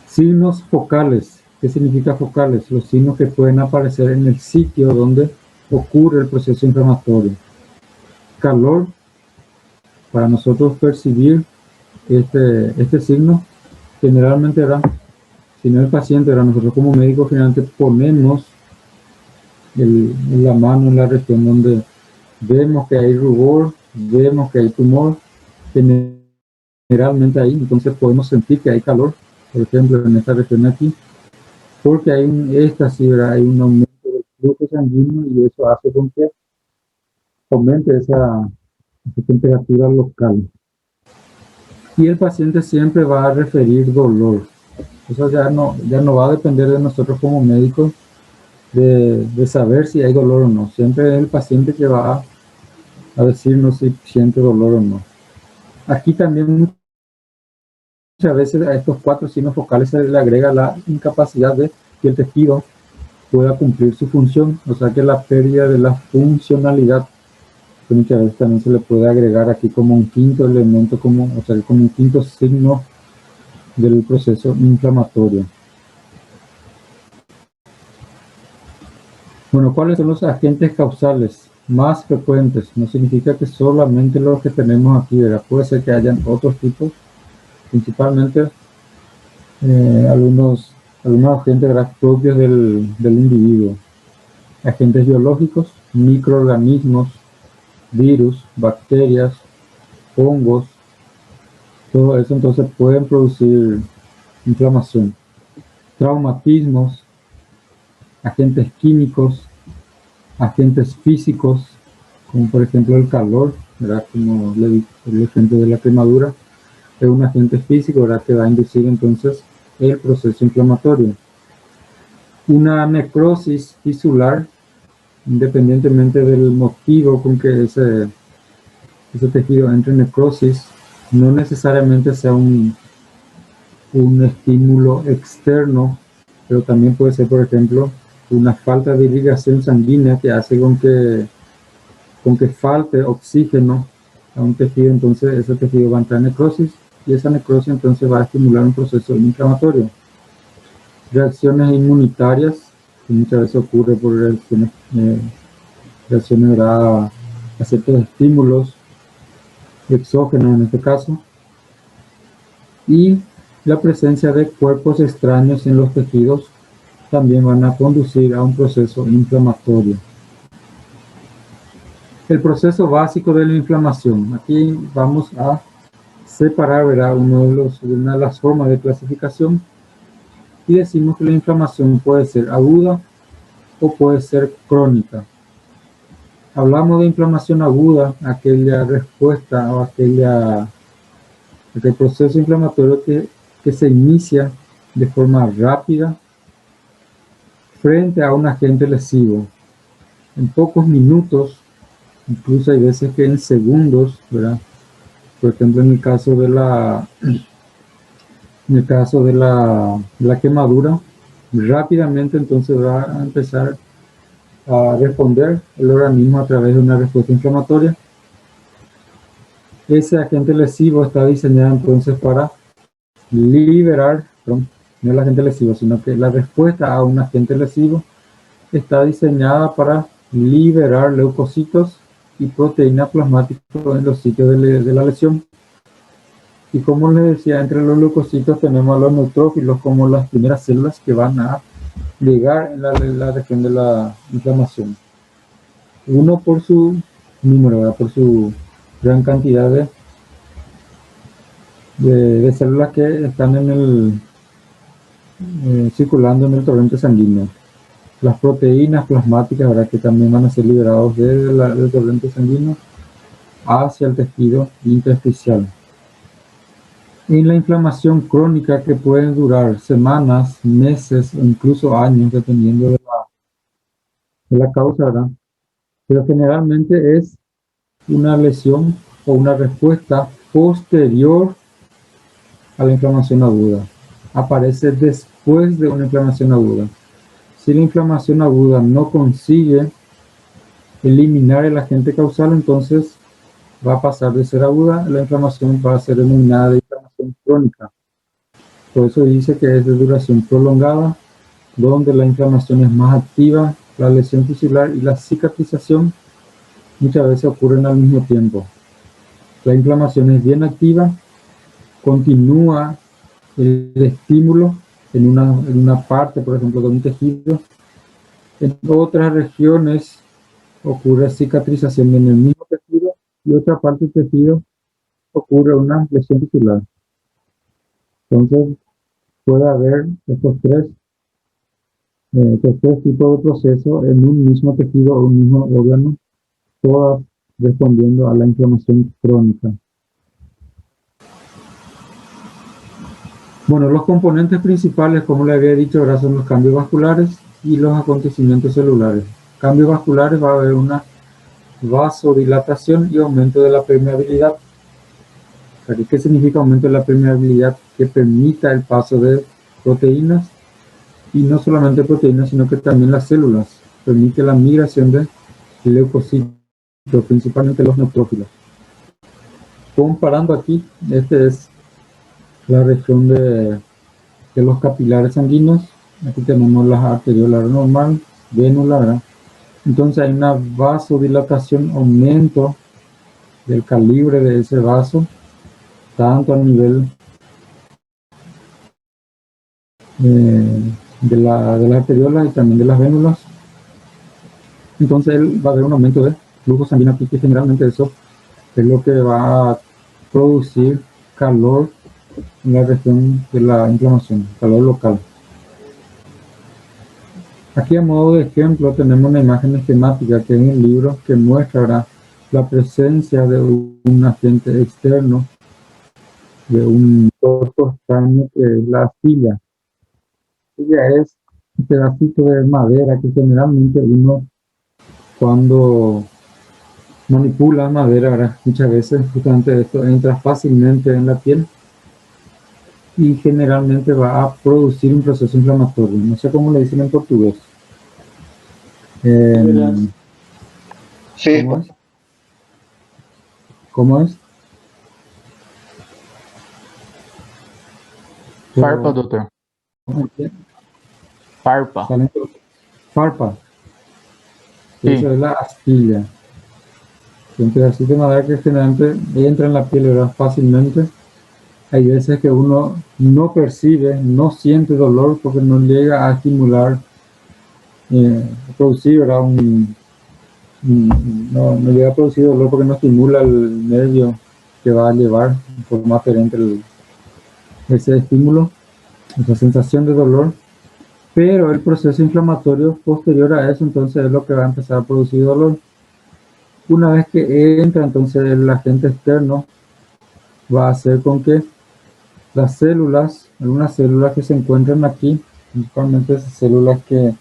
Signos focales. ¿Qué significa focales? Los signos que pueden aparecer en el sitio donde ocurre el proceso inflamatorio. Calor. Para nosotros percibir este signo, generalmente si no el paciente, nosotros como médicos generalmente ponemos la mano en la región donde vemos que hay rubor, vemos que hay tumor, generalmente ahí, entonces podemos sentir que hay calor, por ejemplo en esta región aquí, porque hay un éxtasis, hay un aumento del flujo sanguíneo y eso hace con que aumente esa temperatura local. Y el paciente siempre va a referir dolor. Eso ya no va a depender de nosotros como médicos de saber si hay dolor o no. Siempre es el paciente que va a decirnos si siente dolor o no. Aquí también muchas veces a estos 4 signos focales se le agrega la incapacidad de que el tejido pueda cumplir su función, o sea que la pérdida de la funcionalidad, que muchas veces también se le puede agregar aquí como un quinto elemento, como un quinto signo del proceso inflamatorio. Bueno, ¿cuáles son los agentes causales más frecuentes? No significa que solamente los que tenemos aquí, ¿verdad? Puede ser que hayan otros tipos, principalmente algunos agentes, ¿verdad?, propios del individuo. Agentes biológicos, microorganismos, virus, bacterias, hongos, todo eso entonces pueden producir inflamación. Traumatismos, agentes químicos, agentes físicos, como por ejemplo el calor, ¿verdad? Como le di el ejemplo de la quemadura, es un agente físico, ¿verdad? Que va a inducir entonces el proceso inflamatorio. Una necrosis tisular, independientemente del motivo con que ese tejido entre en necrosis, no necesariamente sea un estímulo externo, pero también puede ser, por ejemplo, una falta de irrigación sanguínea que hace con que falte oxígeno a un tejido, entonces ese tejido va a entrar en necrosis y esa necrosis entonces va a estimular un proceso inflamatorio. Reacciones inmunitarias, que muchas veces ocurre por reacciones a ciertos estímulos exógenos en este caso, y la presencia de cuerpos extraños en los tejidos también van a conducir a un proceso inflamatorio. El proceso básico de la inflamación. Aquí vamos a separar, ¿verdad? Una de las formas de clasificación, y decimos que la inflamación puede ser aguda o puede ser crónica. Hablamos de inflamación aguda, aquella respuesta o aquel proceso inflamatorio que se inicia de forma rápida frente a un agente lesivo. En pocos minutos, incluso hay veces que en segundos, ¿verdad? Por ejemplo, en el caso de la quemadura, rápidamente entonces va a empezar a responder el organismo a través de una respuesta inflamatoria. Ese agente lesivo está diseñado entonces para liberar, no el agente lesivo, sino que la respuesta a un agente lesivo está diseñada para liberar leucocitos y proteína plasmática en los sitios de la lesión. Y como les decía, entre los leucocitos tenemos a los neutrófilos como las primeras células que van a llegar en la región de la inflamación. Uno por su número, ¿verdad? Por su gran cantidad de células que están circulando en el torrente sanguíneo. Las proteínas plasmáticas, ¿verdad? Que también van a ser liberados del torrente sanguíneo hacia el tejido intersticial. En la inflamación crónica, que pueden durar semanas, meses o incluso años, dependiendo de la causa, ¿verdad? Pero generalmente es una lesión o una respuesta posterior a la inflamación aguda. Aparece después de una inflamación aguda. Si la inflamación aguda no consigue eliminar el agente causal, entonces va a pasar de ser aguda, la inflamación va a ser denominada de inflamación crónica. Por eso dice que es de duración prolongada, donde la inflamación es más activa, la lesión tisular y la cicatrización muchas veces ocurren al mismo tiempo. La inflamación es bien activa, continúa el estímulo en una parte, por ejemplo, de un tejido. En otras regiones ocurre cicatrización en el mismo tejido y otra parte del tejido ocurre una lesión tisular. Entonces puede haber estos tres tipos de procesos en un mismo tejido o un mismo órgano, todas respondiendo a la inflamación crónica. Bueno, los componentes principales, como le había dicho, ahora son los cambios vasculares y los acontecimientos celulares. Cambios vasculares, va a haber una vasodilatación y aumento de la permeabilidad. ¿Qué significa aumento de la permeabilidad? Que permita el paso de proteínas, y no solamente proteínas, sino que también las células. Permite la migración de leucocitos, principalmente los neutrófilos. Comparando aquí, este es la región de los capilares sanguíneos. Aquí tenemos las arteriolas normal, vénula, ¿verdad? Entonces hay una vasodilatación, aumento del calibre de ese vaso, tanto a nivel de la arteriola y también de las vénulas. Entonces va a haber un aumento de flujo sanguíneo aquí, que generalmente eso es lo que va a producir calor en la región de la inflamación, calor local. Aquí a modo de ejemplo tenemos una imagen esquemática que es un libro que muestra la presencia de un agente externo, de un cuerpo extraño que es la astilla. Ella es un pedacito de madera que generalmente uno cuando manipula madera, ¿verdad? Muchas veces justamente esto entra fácilmente en la piel y generalmente va a producir un proceso inflamatorio. No sé cómo le dicen en portugués. Sí. ¿Cómo es? ¿Cómo es? Farpa, doutor. Farpa. Farpa. Sí. Eso es la astilla. Un pedacito de madera que generalmente entra en la piel, ¿verdad? Fácilmente. Hay veces que uno no percibe, no siente dolor porque no llega a estimular, a producir, ¿verdad? No llega a producir dolor porque no estimula el nervio que va a llevar de forma aferente ese estímulo, esa sensación de dolor. Pero el proceso inflamatorio posterior a eso entonces es lo que va a empezar a producir dolor. Una vez que entra entonces el agente externo, va a hacer con que las células, algunas células que se encuentran aquí, principalmente células que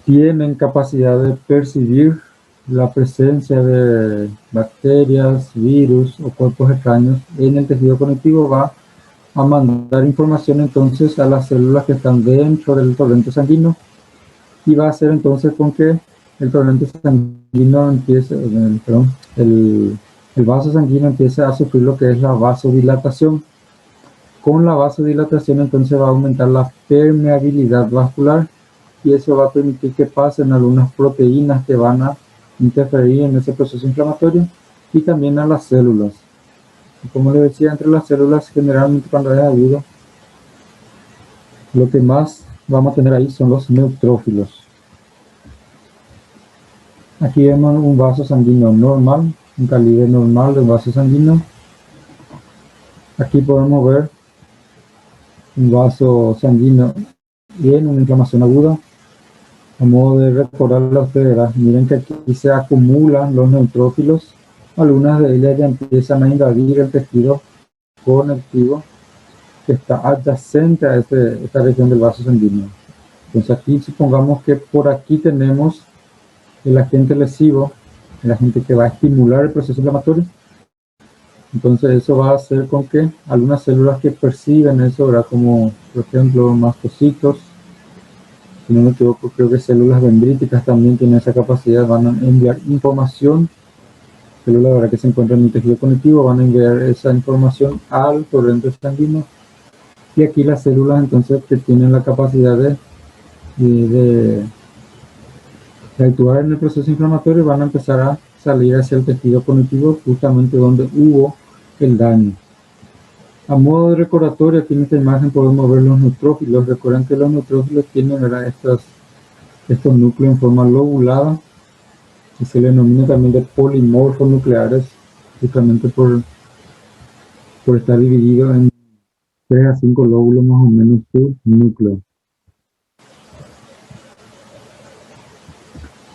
tienen capacidad de percibir la presencia de bacterias, virus o cuerpos extraños en el tejido conectivo, va a mandar información entonces a las células que están dentro del torrente sanguíneo y va a hacer entonces con que el torrente sanguíneo empiece, el vaso sanguíneo empiece a sufrir lo que es la vasodilatación. Con la vasodilatación entonces va a aumentar la permeabilidad vascular y eso va a permitir que pasen algunas proteínas que van a interferir en ese proceso inflamatorio y también a las células. Y como les decía, entre las células generalmente cuando es agudo, lo que más vamos a tener ahí son los neutrófilos. Aquí vemos un vaso sanguíneo normal, un calibre normal de un vaso sanguíneo. Aquí podemos ver un vaso sanguíneo en una inflamación aguda. A modo de recordarle a ustedes, miren que aquí se acumulan los neutrófilos. Algunas de ellas ya empiezan a invadir el tejido conectivo que está adyacente a esta región del vaso sanguíneo. Entonces aquí supongamos que por aquí tenemos el agente lesivo, el agente que va a estimular el proceso inflamatorio. Entonces eso va a hacer con que algunas células que perciben eso, ¿verdad? Como por ejemplo mastocitos, si no me equivoco, creo que células dendríticas también tienen esa capacidad, van a enviar información, células, ¿verdad?, que se encuentran en el tejido conectivo, van a enviar esa información al torrente sanguíneo. Y aquí las células entonces que tienen la capacidad de actuar en el proceso inflamatorio van a empezar a salir hacia el tejido conectivo justamente donde hubo el daño. A modo de recordatorio, aquí en esta imagen podemos ver los neutrófilos. Recuerden que los neutrófilos tienen, ¿verdad?, estos núcleos en forma lobulada y se le denomina también de polimorfos nucleares justamente por estar dividido en 3 a 5 lóbulos más o menos su núcleo.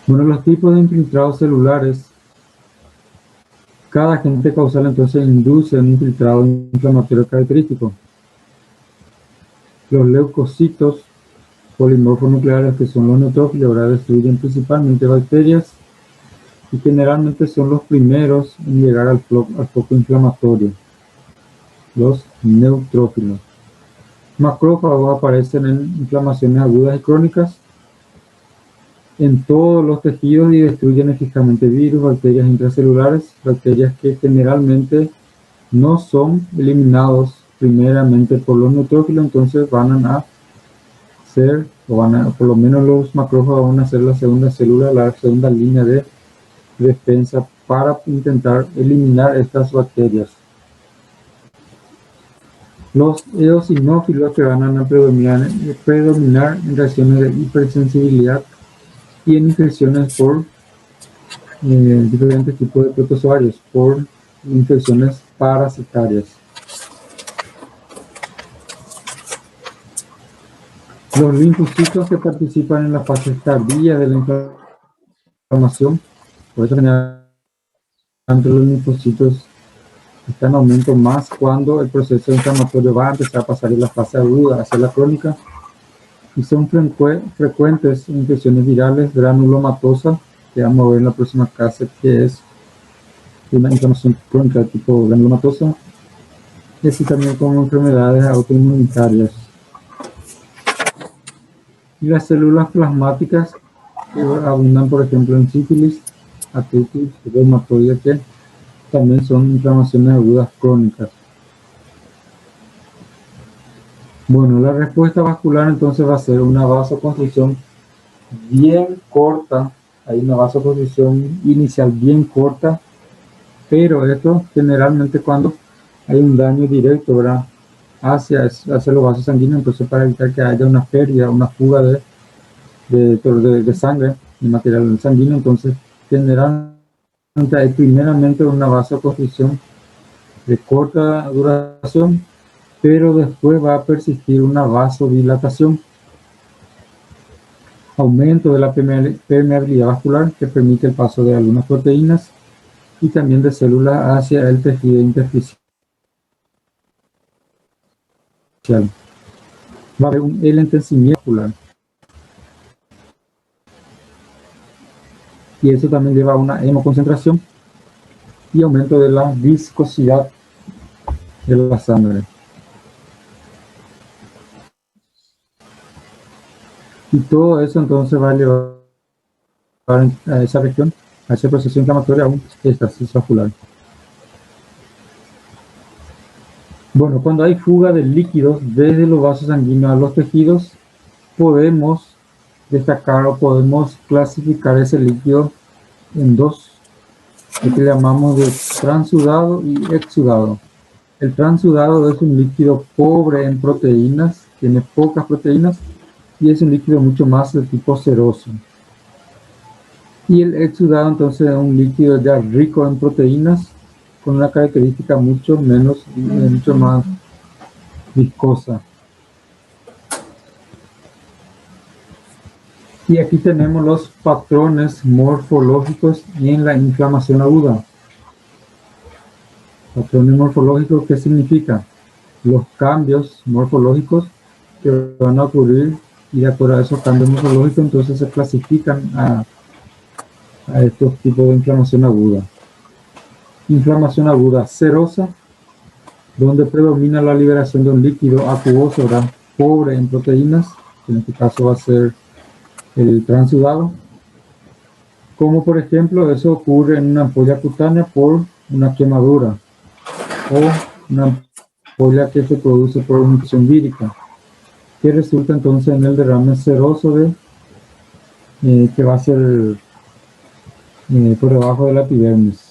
Bueno, los tipos de infiltrados celulares. Cada agente causal entonces induce un infiltrado inflamatorio característico. Los leucocitos polimorfos nucleares, que son los neutrófilos, ahora destruyen principalmente bacterias y generalmente son los primeros en llegar al foco inflamatorio. Los neutrófilos. Macrófagos aparecen en inflamaciones agudas y crónicas en todos los tejidos y destruyen eficazmente virus, bacterias intracelulares, bacterias que generalmente no son eliminados primeramente por los neutrófilos, entonces van a ser, por lo menos los macrófagos van a ser la segunda célula, la segunda línea de defensa para intentar eliminar estas bacterias. Los eosinófilos que van a predominar en reacciones de hipersensibilidad y en infecciones por diferentes tipos de protozoarios, por infecciones parasitarias. Los linfocitos que participan en la fase tardía de la inflamación, por eso generalmente los linfocitos están en aumento más cuando el proceso inflamatorio va a empezar a pasar en la fase aguda hacia la crónica, y son frecuentes infecciones virales granulomatosa, que vamos a ver en la próxima clase, que es una inflamación crónica de tipo granulomatosa, así también como enfermedades autoinmunitarias. Y las células plasmáticas que abundan, por ejemplo, en sífilis, artritis, reumatoide, que también son inflamaciones agudas crónicas. Bueno, la respuesta vascular entonces va a ser una vasoconstricción bien corta. Hay una vasoconstricción inicial bien corta, pero esto generalmente cuando hay un daño directo, ¿verdad?, hacia los vasos sanguíneos, entonces para evitar que haya una pérdida, una fuga de sangre, de material sanguíneo, entonces generalmente hay primeramente una vasoconstricción de corta duración, pero después va a persistir una vasodilatación, aumento de la permeabilidad vascular que permite el paso de algunas proteínas y también de células hacia el tejido intersticial. Va a haber un enlentecimiento vascular. Y eso también lleva a una hemoconcentración y aumento de la viscosidad de la sangre. Y todo eso entonces va a llevar a esa región, a ese proceso inflamatorio, a un éxtasis vascular. Bueno, cuando hay fuga de líquidos desde los vasos sanguíneos a los tejidos, podemos destacar o podemos clasificar ese líquido en dos, lo que llamamos de transudado y exudado. El transudado es un líquido pobre en proteínas, tiene pocas proteínas y es un líquido mucho más de tipo seroso. Y el exudado entonces es un líquido ya rico en proteínas, con una característica mucho más viscosa. Y aquí tenemos los patrones morfológicos en la inflamación aguda. Patrones morfológicos, ¿qué significa? Los cambios morfológicos que van a ocurrir, y de acuerdo a esos cambios morfológicos entonces se clasifican a estos tipos de inflamación aguda. Inflamación aguda serosa, donde predomina la liberación de un líquido acuoso, ¿verdad?, pobre en proteínas, que en este caso va a ser el transudado. Como por ejemplo, eso ocurre en una ampolla cutánea por una quemadura, o una ampolla que se produce por una infección vírica, que resulta entonces en el derrame seroso que va a ser por debajo de la epidermis.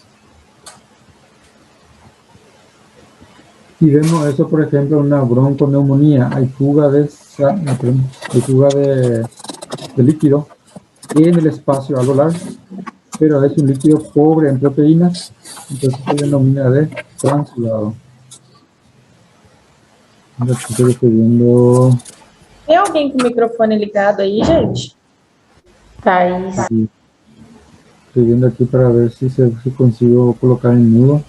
Y vemos eso, por ejemplo, en una bronconeumonía. Hay fuga de líquido en el espacio alveolar, pero es un líquido pobre en proteínas, entonces se denomina de transudado. Estoy viendo. Tem alguém com o microfone ligado aí, gente? Thaís. Sí. Estoy viendo aquí para ver si consigo colocar en mudo.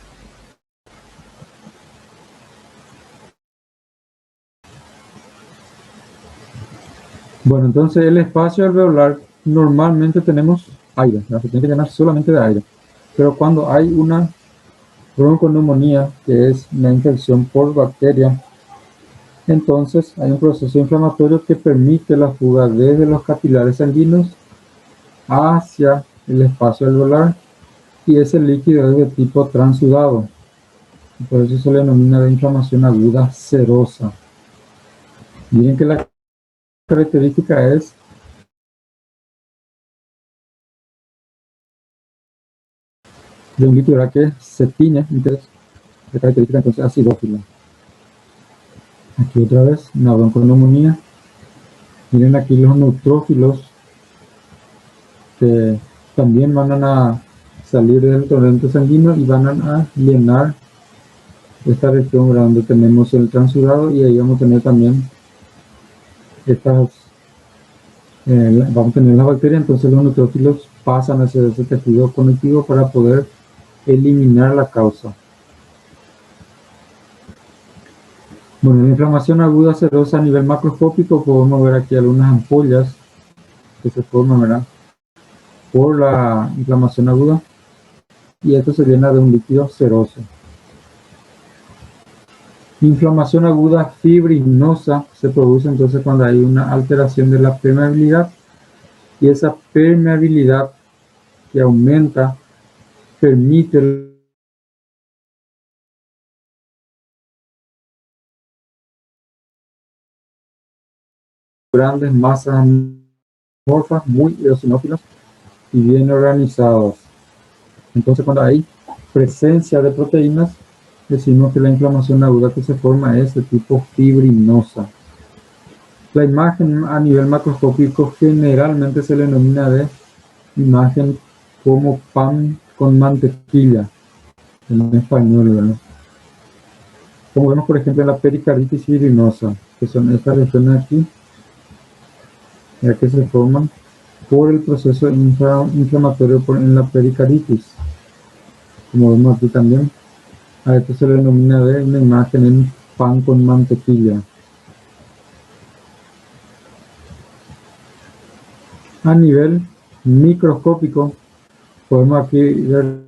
Bueno, entonces el espacio alveolar normalmente tenemos aire, ¿no? Se tiene que llenar solamente de aire. Pero cuando hay una bronconeumonía, que es una infección por bacteria, entonces hay un proceso inflamatorio que permite la fuga desde los capilares sanguíneos hacia el espacio alveolar, y ese líquido es de tipo transudado. Y por eso se le denomina de inflamación aguda serosa. Miren que la característica es de un líquido que se tiñe, entonces la característica entonces acidófila. Aquí otra vez una bronconeumonía. Miren aquí los neutrófilos que también van a salir del torrente sanguíneo y van a llenar esta región donde tenemos el transudado, y ahí vamos a tener también vamos a tener la bacteria, entonces los neutrófilos pasan hacia ese tejido conectivo para poder eliminar la causa. Bueno, la inflamación aguda serosa a nivel macroscópico, podemos ver aquí algunas ampollas que se forman, ¿verdad?, por la inflamación aguda, y esto se llena de un líquido seroso. Inflamación aguda fibrinosa se produce entonces cuando hay una alteración de la permeabilidad, y esa permeabilidad que aumenta permite grandes masas amorfas muy eosinófilas y bien organizadas. Entonces, cuando hay presencia de proteínas, decimos que la inflamación aguda que se forma es de tipo fibrinosa. La imagen a nivel macroscópico generalmente se le denomina de imagen como pan con mantequilla en español, ¿verdad? Como vemos, por ejemplo, en la pericarditis fibrinosa, que son estas regiones aquí, ya que se forman por el proceso inflamatorio en la pericarditis. Como vemos aquí también, a esto se le denomina de una imagen en pan con mantequilla. A nivel microscópico, podemos aquí ver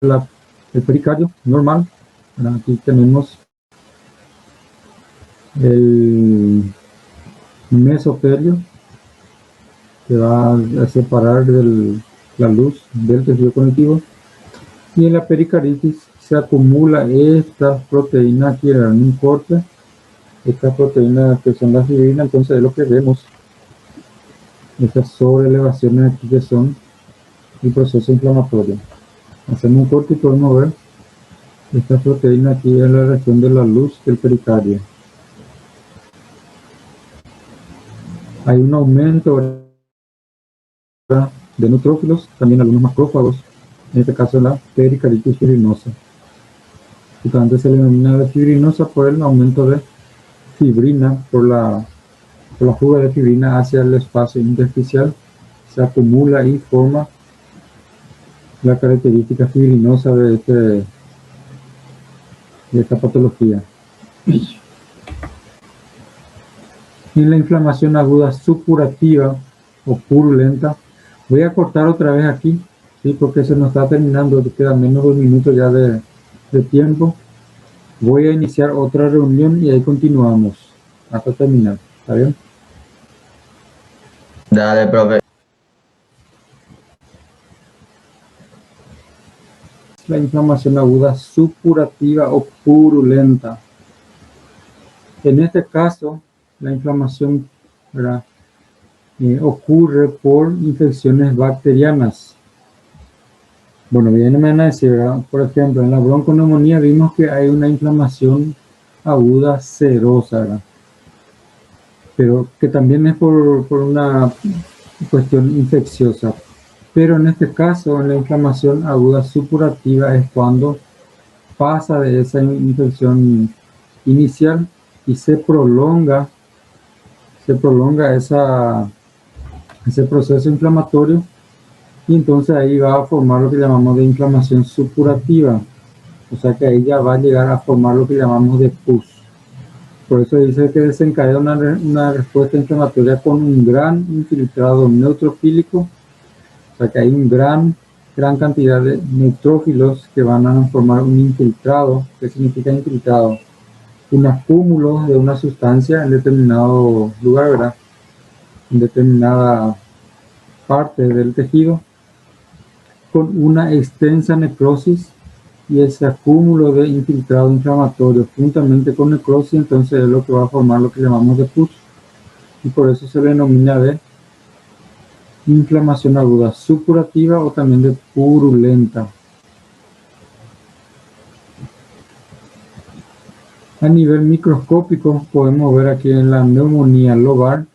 el pericardio normal. Aquí tenemos el mesotelio, que va a separar la luz del tejido conectivo, y en la pericarditis se acumula estas proteínas aquí en un corte, estas proteínas que son las fibrinas. Entonces es lo que vemos, estas sobreelevaciones aquí que son el proceso inflamatorio. Hacemos un corte y podemos ver esta proteína aquí en la región de la luz del pericardio. Hay un aumento de neutrófilos, también algunos macrófagos, en este caso la pericarditis fibrinosa. Justamente se le denomina de fibrinosa por el aumento de fibrina, por la fuga de fibrina hacia el espacio intersticial, se acumula y forma la característica fibrinosa de esta patología. En la inflamación aguda supurativa o purulenta, voy a cortar otra vez aquí, ¿sí?, porque se nos está terminando, quedan menos de 1 minuto ya de tiempo. Voy a iniciar otra reunión y ahí continuamos hasta terminar. ¿Está bien? Dale, profe. La inflamación aguda supurativa o purulenta. En este caso, la inflamación, ¿verdad?, ocurre por infecciones bacterianas. Bueno, bien, me van a decir, ¿verdad?, por ejemplo, en la bronconeumonía vimos que hay una inflamación aguda serosa, ¿verdad?, pero que también es por una cuestión infecciosa. Pero en este caso, en la inflamación aguda supurativa es cuando pasa de esa infección inicial y se prolonga ese proceso inflamatorio, y entonces ahí va a formar lo que llamamos de inflamación supurativa. O sea que ahí ya va a llegar a formar lo que llamamos de pus. Por eso dice que desencadena una respuesta inflamatoria con un gran infiltrado neutrofílico. O sea que hay un gran cantidad de neutrófilos que van a formar un infiltrado. ¿Qué significa infiltrado? Un acúmulo de una sustancia en determinado lugar, ¿verdad?, en determinada parte del tejido, con una extensa necrosis, y ese acúmulo de infiltrado inflamatorio juntamente con necrosis, entonces es lo que va a formar lo que llamamos de pus, y por eso se le denomina de inflamación aguda supurativa o también de purulenta. A nivel microscópico podemos ver aquí en la neumonía lobar,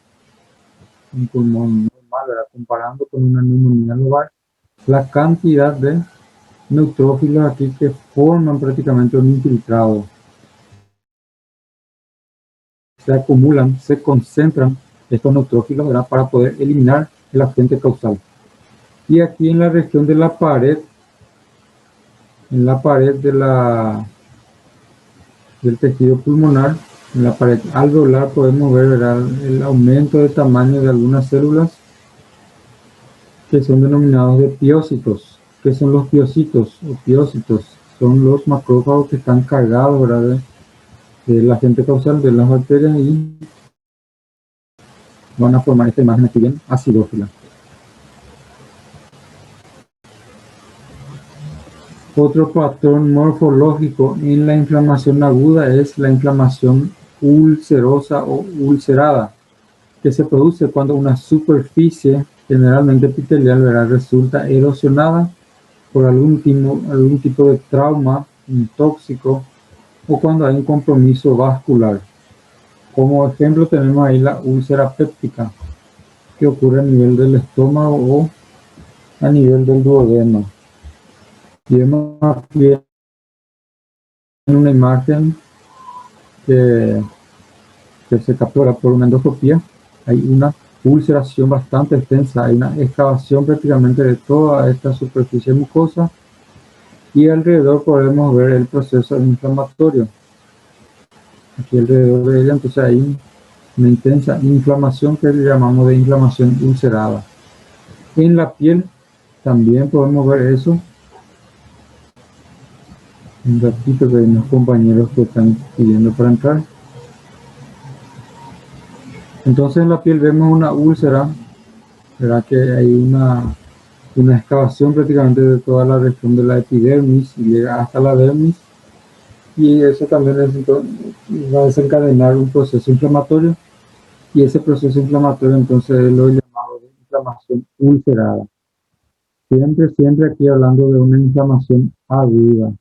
un pulmón normal, ¿verdad?, comparando con una neumonía lobar, la cantidad de neutrófilos aquí que forman prácticamente un infiltrado. se acumulan, se concentran estos neutrófilos, ¿verdad? Para poder eliminar el agente causal. Y aquí en la región de la pared, en la pared del tejido pulmonar, en la pared alveolar podemos ver, ¿verdad?, el aumento de tamaño de algunas células que son denominados de piócitos. ¿Qué son los piocitos o piócitos? Son los macrófagos que están cargados, ¿verdad?, del agente causal de las bacterias y van a formar esta imagen aquí bien acidófila. Otro patrón morfológico en la inflamación aguda es la inflamación ulcerosa o ulcerada, que se produce cuando una superficie, generalmente epitelial, ¿verdad?, resulta erosionada por algún tipo de trauma, un tóxico, o cuando hay un compromiso vascular. Como ejemplo tenemos ahí la úlcera péptica, que ocurre a nivel del estómago o a nivel del duodeno. Y vemos aquí en una imagen que se captura por una endoscopía. Hay una ulceración bastante extensa, hay una excavación prácticamente de toda esta superficie mucosa y alrededor podemos ver el proceso inflamatorio. Aquí alrededor de ella, entonces hay una intensa inflamación que le llamamos de inflamación ulcerada. En la piel también podemos ver eso. Un ratito que hay unos compañeros que están pidiendo para entrar. Entonces en la piel vemos una úlcera, ¿verdad?, que hay una excavación prácticamente de toda la región de la epidermis y llega hasta la dermis, y eso también va a desencadenar un proceso inflamatorio, y ese proceso inflamatorio entonces es lo llamado de inflamación ulcerada. Siempre aquí hablando de una inflamación aguda.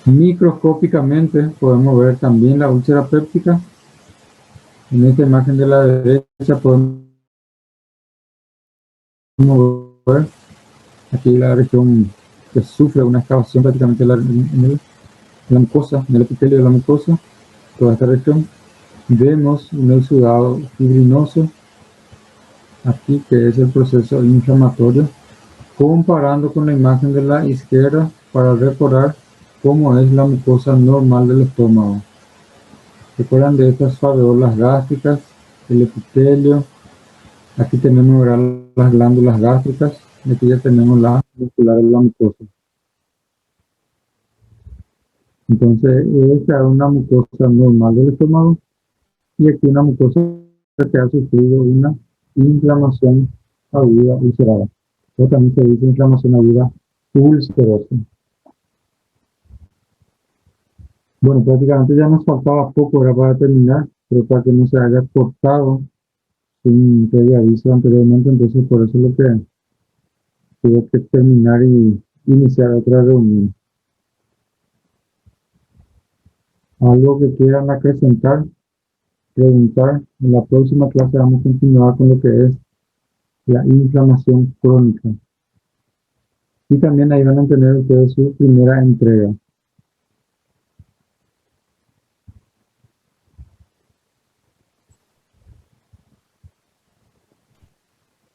Microscópicamente podemos ver también la úlcera péptica. En esta imagen de la derecha podemos ver aquí la región que sufre una excavación prácticamente en la mucosa, en el epitelio de la mucosa, toda esta región. Vemos un exudado fibrinoso aquí, que es el proceso inflamatorio, comparando con la imagen de la izquierda para recordar cómo es la mucosa normal del estómago. Recuerdan de estas alveolas gástricas, el epitelio. Aquí tenemos, ¿verdad?, las glándulas gástricas, y aquí ya tenemos la muscular de la mucosa. Entonces, esta es una mucosa normal del estómago, y aquí una mucosa que ha sufrido una inflamación aguda ulcerada. O también se dice inflamación aguda ulcerosa. Bueno, prácticamente ya nos faltaba poco, era para terminar, pero para que no se haya cortado sin previo aviso anteriormente, entonces por eso es lo que tuve que terminar y iniciar otra reunión. Algo que quieran acrecentar, preguntar. En la próxima clase vamos a continuar con lo que es la inflamación crónica. Y también ahí van a tener ustedes su primera entrega.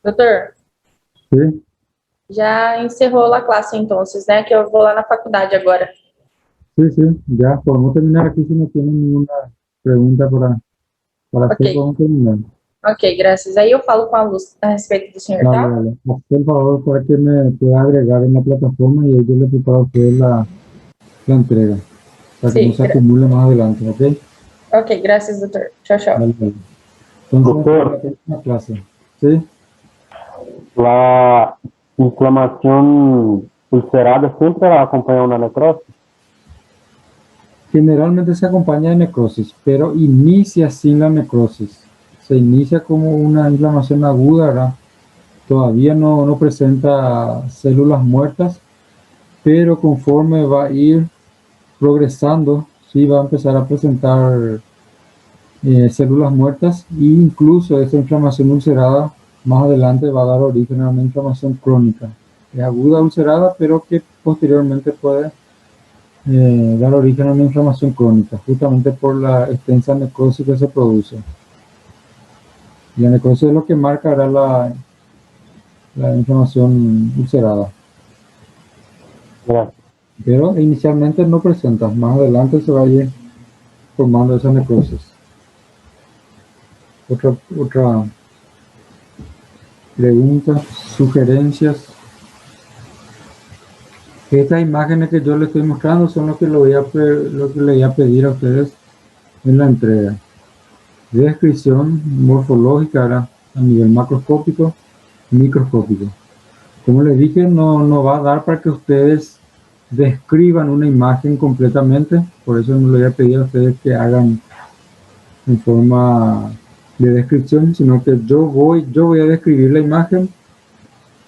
Doutor, Sí, já encerrou a classe então, né? Que eu vou lá na faculdade agora. sí, ya podemos terminar aquí si no tienen ninguna pregunta para hacer, Ok. podemos terminar. Ok, graças. Aí eu falo com a Luz a respeito do senhor, Dale, tá? dale. Hazte el favor para que me pueda agregar en la plataforma y yo le preparo a usted la entrega, para que Sí, no se acumule más adelante, ¿ok? Ok, graças, doutor. Tchau, tchau. Dale, dale. Entonces, Doctor. hasta la próxima clase. ¿Sí? La inflamación ulcerada siempre la acompaña una necrosis. Generalmente se acompaña de necrosis, pero inicia sin la necrosis. Se inicia como una inflamación aguda, ¿verdad? Todavía no presenta células muertas, pero conforme va a ir progresando, sí va a empezar a presentar células muertas, e incluso esta inflamación ulcerada más adelante va a dar origen a una inflamación crónica. Es aguda ulcerada, pero que posteriormente puede dar origen a una inflamación crónica, justamente por la extensa necrosis que se produce. Y la necrosis es lo que marca la inflamación ulcerada. Pero inicialmente no presenta, más adelante se va a ir formando esa necrosis. Otra pregunta, sugerencias. Estas imágenes que yo les estoy mostrando son lo que le voy a pedir a ustedes en la entrega. Descripción morfológica a nivel macroscópico, microscópico. Como les dije, no va a dar para que ustedes describan una imagen completamente, por eso no les voy a pedir a ustedes que hagan en forma de descripción, sino que yo voy a describir la imagen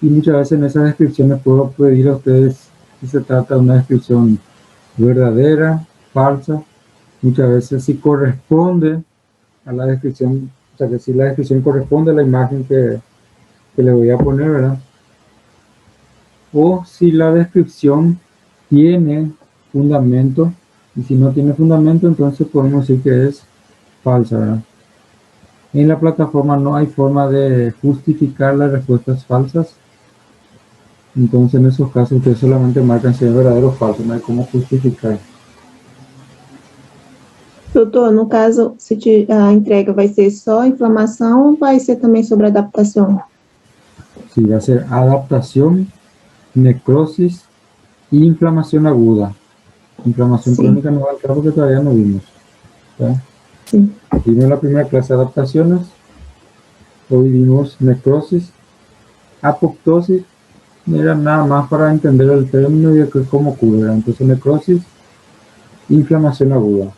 y muchas veces en esas descripciones puedo pedir a ustedes si se trata de una descripción verdadera, falsa, muchas veces si corresponde a la descripción, o sea que si la descripción corresponde a la imagen que le voy a poner, ¿verdad? O si la descripción tiene fundamento, y si no tiene fundamento, entonces podemos decir que es falsa, ¿verdad? En la plataforma no hay forma de justificar las respuestas falsas, entonces en esos casos ustedes solamente marcan si es verdadero o falso, no hay cómo justificar. Doutor, no caso, se a entrega vai ser só inflamação ou vai ser também sobre adaptação? Sí, va a ser adaptación, necrosis y inflamación aguda. Inflamación crónica no va a entrar porque todavía no vimos. ¿Sí? Sí. Vimos la primera clase de adaptaciones, hoy vimos necrosis, apoptosis, era nada más para entender el término y cómo ocurre. Entonces necrosis, inflamación aguda.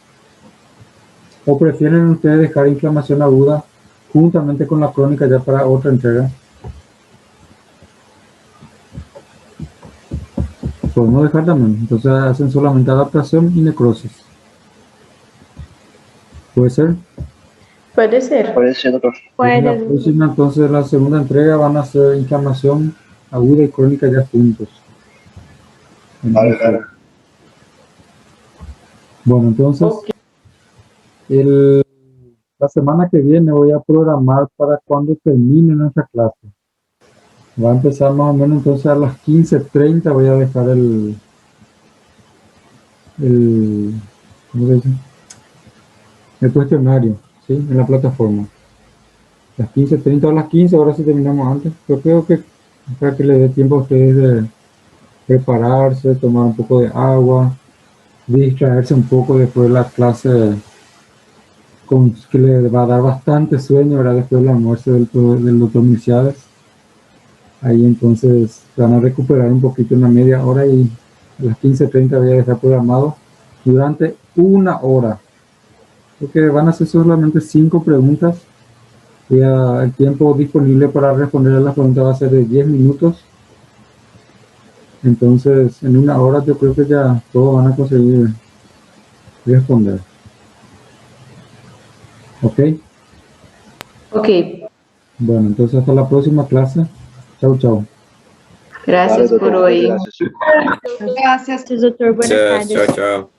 ¿O prefieren ustedes dejar inflamación aguda juntamente con la crónica ya para otra entrega? Podemos dejar también, entonces hacen solamente adaptación y necrosis. ¿Puede ser? Puede ser. Puede ser, doctor. La próxima, entonces, la segunda entrega van a ser inflamación aguda y crónica ya juntos. Vale. Bueno, entonces, la semana que viene voy a programar para cuando termine nuestra clase. Va a empezar más o menos entonces a las 15:30 voy a dejar ¿cómo se dice? El cuestionario, ¿sí? En la plataforma. Las 15:30 o las 15, ahora sí terminamos antes. Yo creo que para que le dé tiempo a ustedes de prepararse, tomar un poco de agua, distraerse un poco después de la clase que le va a dar bastante sueño, ¿verdad? Después del almuerzo del doctor Milciades. Ahí entonces van a recuperar un poquito, una media hora, y a las 15:30 voy a dejar programado durante 1 hora. Porque van a ser solamente 5 preguntas. El tiempo disponible para responder a las preguntas va a ser de 10 minutos. Entonces, en 1 hora yo creo que ya todos van a conseguir responder. ¿Ok? Ok. Bueno, entonces hasta la próxima clase. Chau, chau. Gracias por hoy. Gracias, doutor. Buenas tardes. Tchau, tchau.